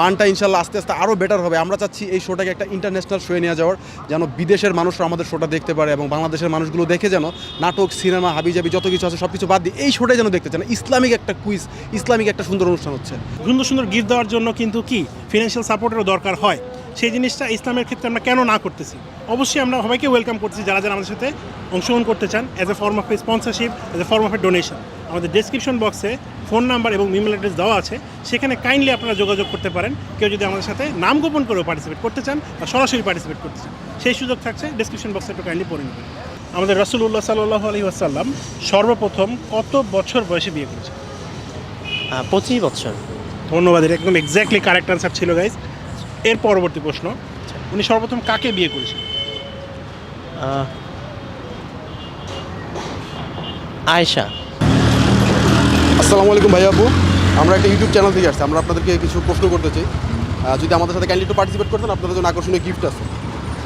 মানটা ইনশাল্লাহ আস্তে আস্তে আরও বেটার হবে। আমরা চাচ্ছি এই শোটাকে একটা ইন্টারন্যাশনাল শোয়ে নিয়ে যাওয়ার, যেন বিদেশের মানুষরা আমাদের শোটা দেখতে পারে এবং বাংলাদেশের মানুষগুলো দেখে যেন নাটক, সিনেমা, হাবিজাবি যত কিছু আছে সব কিছু বাদ দিয়ে এই শোটাই যেন দেখতে চান। ইসলামিক একটা কুইজ, ইসলামিক একটা সুন্দর অনুষ্ঠান হচ্ছে। সুন্দর সুন্দর গিফট দেওয়ার জন্য কিন্তু কি ফিনান্সিয়াল সাপোর্টেরও দরকার হয়। সেই জিনিসটা ইসলামের ক্ষেত্রে আমরা কেন না করতেছি? অবশ্যই আমরা সবাইকে ওয়েলকাম করতেছি যারা যারা আমাদের সাথে অংশগ্রহণ করতে চান, as a form of A sponsorship, as a form of A donation. আমাদের ডেসক্রিপশন বক্সে ফোন নাম্বার এবং ইমেল অ্যাড্রেস দেওয়া আছে, সেখানে কাইন্ডলি আপনারা যোগাযোগ করতে পারেন। কেউ যদি আমাদের সাথে নাম গোপন করেও পার্টিসিপেট করতে চান বা সরাসরি পার্টিসিপেট করতে চান, সেই সুযোগ থাকছে। ডেসক্রিপশন বক্সে একটু কাইন্ডলি পড়ে নেবেন। আমাদের রাসূলুল্লাহ সাল্লাল্লাহু আলাইহি ওয়াসাল্লাম সর্বপ্রথম কত বছর বয়সে বিয়ে করেছেন? 25 বছর। ধন্যবাদ, এটা একদম এক্স্যাক্টলি কারেক্ট আনসার ছিল গাইজ। এর পরবর্তী প্রশ্ন, উনি সর্বপ্রথম কাকে বিয়ে করেছেন? আয়েশা। আসসালামু আলাইকুম ভাই আপু, আমরা একটা ইউটিউব চ্যানেল থেকে আসছি। আমরা আপনাদেরকে কিছু প্রশ্ন করতে চাই, যদি আমাদের সাথে কাইন্ডলি একটু পার্টিসিপেট করতেন, আপনাদের জন্য আকর্ষণীয় গিফট আছে।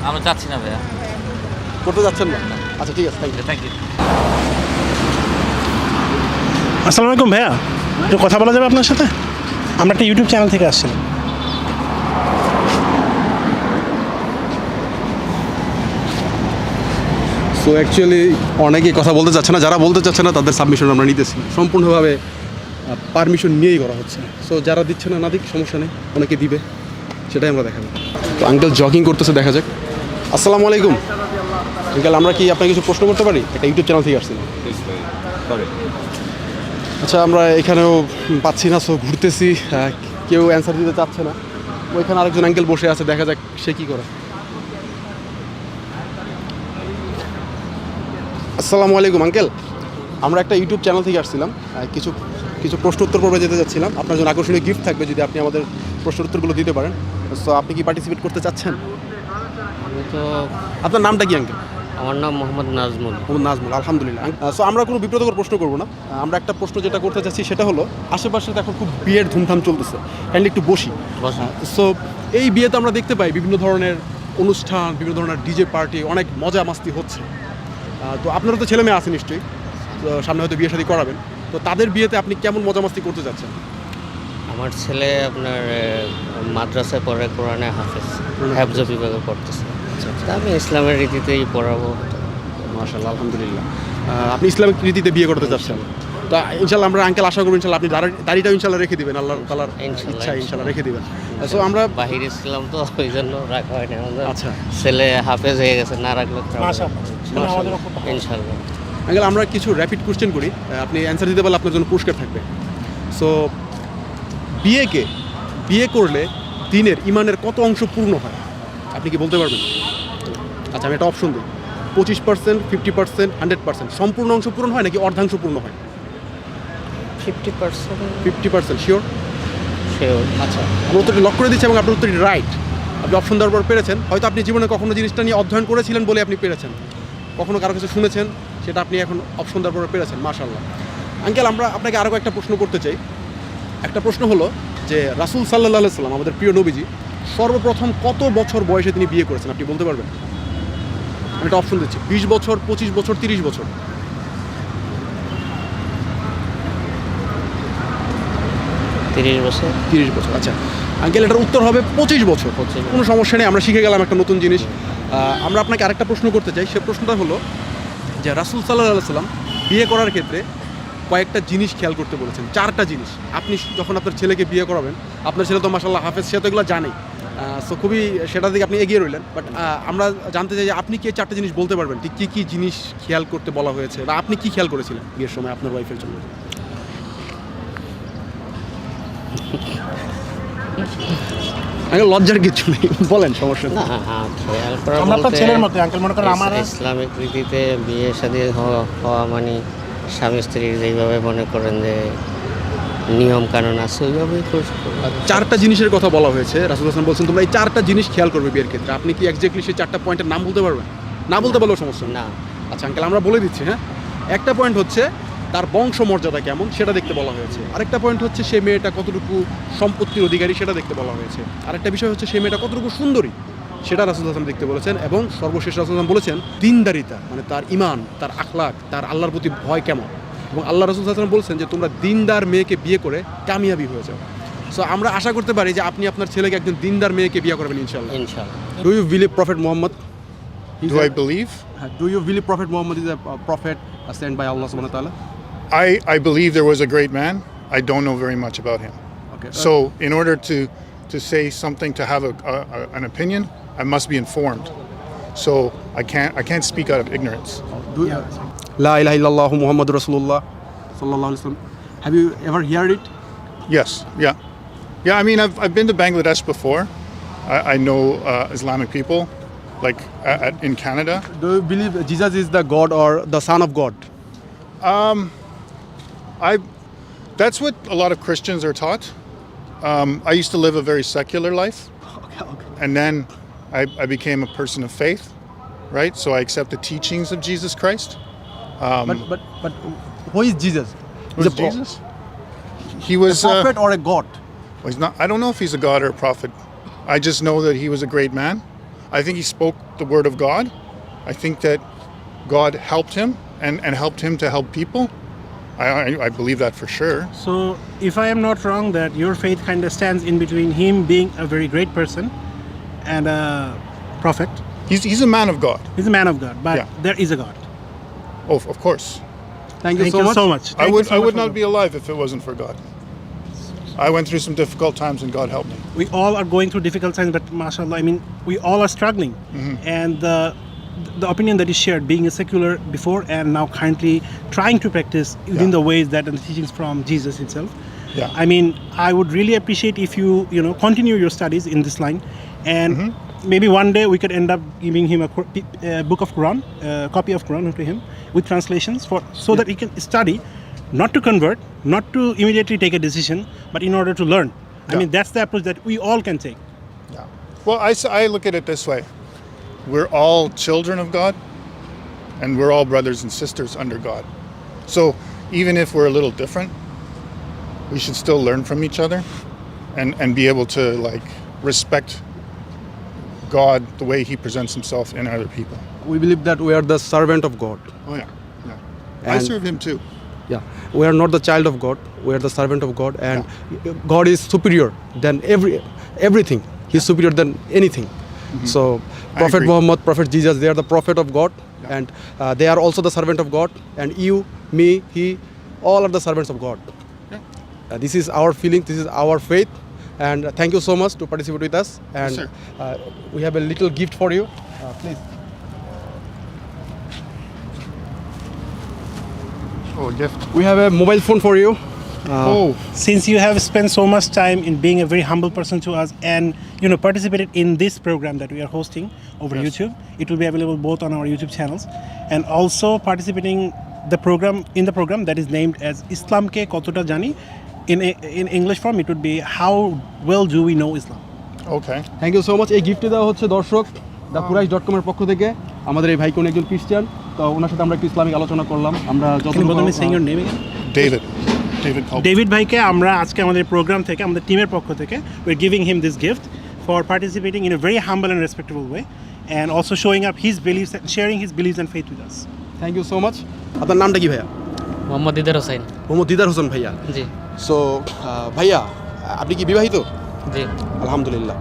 আমরা চাচ্ছি না ভাইয়া। করতে যাচ্ছেন না? আচ্ছা ঠিক আছে, থ্যাংক ইউ। আসসালামু আলাইকুম ভাইয়া, একটু কথা বলা যাবে আপনার সাথে? আমরা একটা ইউটিউব চ্যানেল থেকে আসছি। সো অ্যাকচুয়ালি অনেকেই কথা বলতে চাচ্ছে না, যারা বলতে চাচ্ছে না তাদের সাবমিশন আমরা নিতেছি, সম্পূর্ণভাবে পারমিশন নিয়েই করা হচ্ছে। সো যারা দিচ্ছে না, না দিক, সমস্যা নেই, অনেকে দিবে, সেটাই আমরা দেখাবো। তো আঙ্কেল জগিং করতেছে, দেখা যাক। আসসালামু আলাইকুম আঙ্কেল, আমরা কি আপনাকে কিছু প্রশ্ন করতে পারি? একটা ইউটিউব চ্যানেল থেকে আসছি। আচ্ছা, আমরা এখানেও পাচ্ছি না, সো ঘুরতেছি, কেউ অ্যান্সার দিতে চাচ্ছে না। ওইখানে আরেকজন আঙ্কেল বসে আছে, দেখা যাক সে কী করে। আসসালামু আলাইকুম আঙ্কেল, আমরা একটা ইউটিউব চ্যানেল থেকে আসছিলাম, কিছু কিছু প্রশ্ন উত্তর পর্বে যেতে যাচ্ছিলাম। আপনার জন্য আকর্ষণীয় গিফট থাকবে যদি আপনি আমাদের প্রশ্ন উত্তরগুলো দিতে পারেন। সো আপনি কি পার্টিসিপেট করতে চাচ্ছেন? আমি তো, আপনার নামটা কি আঙ্কেল? আমার নাম মোহাম্মদ নাজমুল। মোহাম্মদ নাজমুল, আলহামদুলিল্লাহ। সো আমরা কোনো বিব্রতকর প্রশ্ন করবো না। আমরা একটা প্রশ্ন যেটা করতে চাচ্ছি সেটা হলো, আশেপাশে তো এখন খুব বিয়ের ধুমধাম চলতেছে, কাইন্ডলি একটু বসি। সো এই বিয়েতে আমরা দেখতে পাই বিভিন্ন ধরনের অনুষ্ঠান, বিভিন্ন ধরনের ডিজে পার্টি, অনেক মজা মাস্তি হচ্ছে। তো আপনারও তো ছেলে মেয়ে আছে নিশ্চয়ই, তো সামনে হয়তো বিয়ে শাদী করাবেন, তো তাদের বিয়েতে আপনি কেমন মজা মাস্তি করতে যাচ্ছেন? আমার ছেলে আপনার মাদ্রাসায় পড়ে, কোরআনে হাফেজ, হাফজ বিভাগে পড়তেছে। আমি ইসলামের রীতিতেই পড়াবো। মাশাআল্লাহ, আলহামদুলিল্লাহ। আপনি ইসলামিক রীতিতে বিয়ে করতে চাচ্ছেন, তো ইনশাল্লাহ আমরা আঙ্কেল আশা করব ইনশাল্লাহ আপনি দাড়িটাও ইনশাল্লাহ রেখে দিবেন, আল্লাহ তাআলার ইচ্ছা ইনশাল্লাহ রেখে দিবেন। সো আমরা বাহিরে ছিলাম তো ওই জন্য রাখা হয় না। আচ্ছা, ছেলে হাফেজ হয়ে গেছে, না রাখলে ইনশাল্লাহ। আঙ্কেল আমরা কিছু র্যাপিড কোশ্চেন করি, আপনি অ্যান্সার দিতে পারলে আপনার জন্য পুরস্কার থাকবে। সো বিয়ে করলে দিনের ইমানের কত অংশ পূর্ণ হয় আপনি কি বলতে পারবেন? আচ্ছা, আমি একটা অপশন দিই, 25%, 50%, 100%। সম্পূর্ণ অংশ পূরণ হয় নাকি অর্ধাংশ পূর্ণ হয়? 50%। 50% শিওর? শিওর। আচ্ছা, আমি উত্তরটি লক করে দিচ্ছি এবং আপনার উত্তরটি রাইট। আপনি অপশন দেওয়ার পর পেরেছেন। হয়তো আপনি জীবনে কখনো জিনিসটা নিয়ে অধ্যয়ন করেছিলেন বলে আপনি পেরেছেন, কখনো কারো কাছে শুনেছেন, সেটা আপনি এখন অপশন দেওয়ার পর পেরেছেন। মাশাআল্লাহ। আঙ্কেল আমরা আপনাকে আরও একটা প্রশ্ন করতে চাই। একটা প্রশ্ন হলো যে রাসূল সাল্লাল্লাহু আলাইহি সাল্লাম, আমাদের প্রিয় নবীজি, সর্বপ্রথম কত বছর বয়সে তিনি বিয়ে করেছেন আপনি বলতে পারবেন? আমি একটা অপশন দিচ্ছি, 20 বছর, 25 বছর, 30 বছর। 30 বছর। 30 বছর, আচ্ছা আঙ্কেল এটার উত্তর হবে 25 বছর। 25 কোনো সমস্যা নেই, আমরা শিখে গেলাম একটা নতুন জিনিস। আমরা আপনাকে আরেকটা প্রশ্ন করতে চাই, সে প্রশ্নটা হলো যে রাসূল সাল্লাল্লাহু আলাইহি সাল্লাম বিয়ে করার ক্ষেত্রে কয়েকটা জিনিস খেয়াল করতে বলেছেন, 4টা জিনিস। আপনি যখন আপনার ছেলেকে বিয়ে করাবেন, আপনার ছেলে তো মাশাআল্লাহ হাফেজ, সে তো এগুলো জানেই, সো খুবই সেটার দিকে আপনি এগিয়ে রইলেন। বাট আমরা জানতে চাই যে আপনি কি 4টা জিনিস বলতে পারবেন, ঠিক কী কী জিনিস খেয়াল করতে বলা হয়েছে, বা আপনি কি খেয়াল করেছিলেন বিয়ের সময় আপনার ওয়াইফের জন্য? লজ্জার কিছু নেই, বলেন, সমস্যা নেই। না, খেয়াল করা আমরা আপনার বলতে ছেলের মতো আঙ্কেল, মনে করেন আমার ইসলামিক রীতিতে বিয়ে শাদী হওয়া মানে স্বামী স্ত্রীর যেইভাবে মনে করেন যে নিয়ম কানুন আছে ওইভাবেই করতে। 4টা জিনিসের কথা বলা হয়েছে, রাসূল হাসান বলছেন তোমরা এই 4টা জিনিস খেয়াল করবে বিয়ের ক্ষেত্রে। আপনি কি এক্স্যাক্টলি সেই 4টা পয়েন্টের নাম বলতে পারবেন? না বলতে পারলেও সমস্যা না। আচ্ছা আঙ্কেল, আমরা বলে দিচ্ছি। হ্যাঁ, একটা পয়েন্ট হচ্ছে তার বংশ মর্যাদা কেমন সেটা দেখতে বলা হয়েছে। আরেকটা পয়েন্ট হচ্ছে সেই মেয়েটা কতটুকু সম্পত্তির অধিকারী সেটা দেখতে বলা হয়েছে। আরেকটা বিষয় হচ্ছে সেই মেয়েটা কতটুকু সুন্দরী সেটা রাসূল হাসান দেখতে বলেছেন। এবং সর্বশেষ রাসূল হাসান বলেছেন দিনদারিতা, মানে তার ঈমান, তার আখলাক, তার আল্লাহর প্রতি ভয় কেমন। এবং আল্লাহ রাসূল হাসান বলছেন যে তোমরা দিনদার মেয়েকে বিয়ে করে কামিয়াবি হয়ে যাও। সো আমরা আশা করতে পারি যে আপনি আপনার ছেলেকে একজন দিনদার মেয়েকে বিয়ে করবেন ইনশাআল্লাহ। Do you believe prophet Muhammad? Do I believe? Do you believe Prophet Muhammad is a prophet sent by Allah subhanahu wa ta'ala? I believe there was a great man. I don't know very much about him. Okay. So in order to say something, to have an opinion, I must be informed. So I can't speak out of ignorance. La ilaha illallah Muhammadur Rasulullah sallallahu alaihi wasallam. Have you ever heard it? Yes, yeah. I mean, I've been to Bangladesh before. I know Islamic people, like in Canada. Do you believe Jesus is the God or the Son of God? That's what a lot of Christians are taught. I used to live a very secular life. Okay. And then I became a person of faith, right? So I accept the teachings of Jesus Christ. But who is Jesus? Who's Jesus? He was a prophet or a god? Well, he's not. I don't know if he's a god or a prophet. I just know that he was a great man. I think he spoke the word of God. I think that God helped him and helped him to help people. I believe that for sure. So, if I am not wrong, that your faith kind of stands in between him being a very great person and a prophet. He's a man of God. He's a man of God, but Yeah. there is a God. Oh, of course. Thank you so much. I would not be alive if it wasn't for God. I went through some difficult times and God helped me. We all are going through difficult times, but mashallah, I mean, we all are struggling. And the opinion that is shared, being a secular before and now currently trying to practice within the ways that and the teachings from Jesus himself. Yeah. I mean, I would really appreciate if you continue your studies in this line, and maybe one day we could end up giving him a book of Quran, a copy of Quran to him with translations so that he can study, not to convert, not to immediately take a decision, but in order to learn. I mean, that's the approach that we all can take. Yeah. Well, I look at it this way. We're all children of God, and we're all brothers and sisters under God. So even if we're a little different, we should still learn from each other and be able to like respect God the way he presents himself in other people. We believe that we are the servant of God. Oh yeah. I And- serve him too. Yeah, we are not the child of God. We are the servant of God, and God is superior than everything. He's superior than anything. So, Prophet agree. Muhammad, Prophet Jesus, they are the prophet of God, and they are also the servant of God. And you, me, he, all are the servants of God. This is our feeling. This is our faith. And thank you so much to participate with us. And sir. We have a little gift for you. Please. Oh, a gift. We have a mobile phone for you. Since you have spent so much time in being a very humble person to us and participated in this program that we are hosting over YouTube, it will be available both on our YouTube channels and also participating in the program that is named as Islam ke kotota jani. In English form it would be how well do we know Islam. Okay. Thank you so much. এই গিফটটি দেওয়া হচ্ছে দর্শক thequraish.com এর পক্ষ থেকে। আমাদের এই ভাইকে উনি একজন খ্রিস্টান, তো ওনার সাথে আমরা একটু ইসলামিক আলোচনা করলাম। আমরা Can you bother me saying your name again? David Culp. David ভাইকে আমরা আজকে আমাদের প্রোগ্রাম থেকে আমাদের টিমের পক্ষ থেকে we're giving him this gift for participating in a very humble and respectable way and also showing up his beliefs and sharing his beliefs and faith with us. Thank you so much. আপনার নামটা কি ভাইয়া? মোহাম্মদ দিদার হোসেন। মোহাম্মদ দিদার হোসেন ভাইয়া। জি। So ভাইয়া, আপনি কি বিবাহিত? জি আলহামদুলিল্লাহ।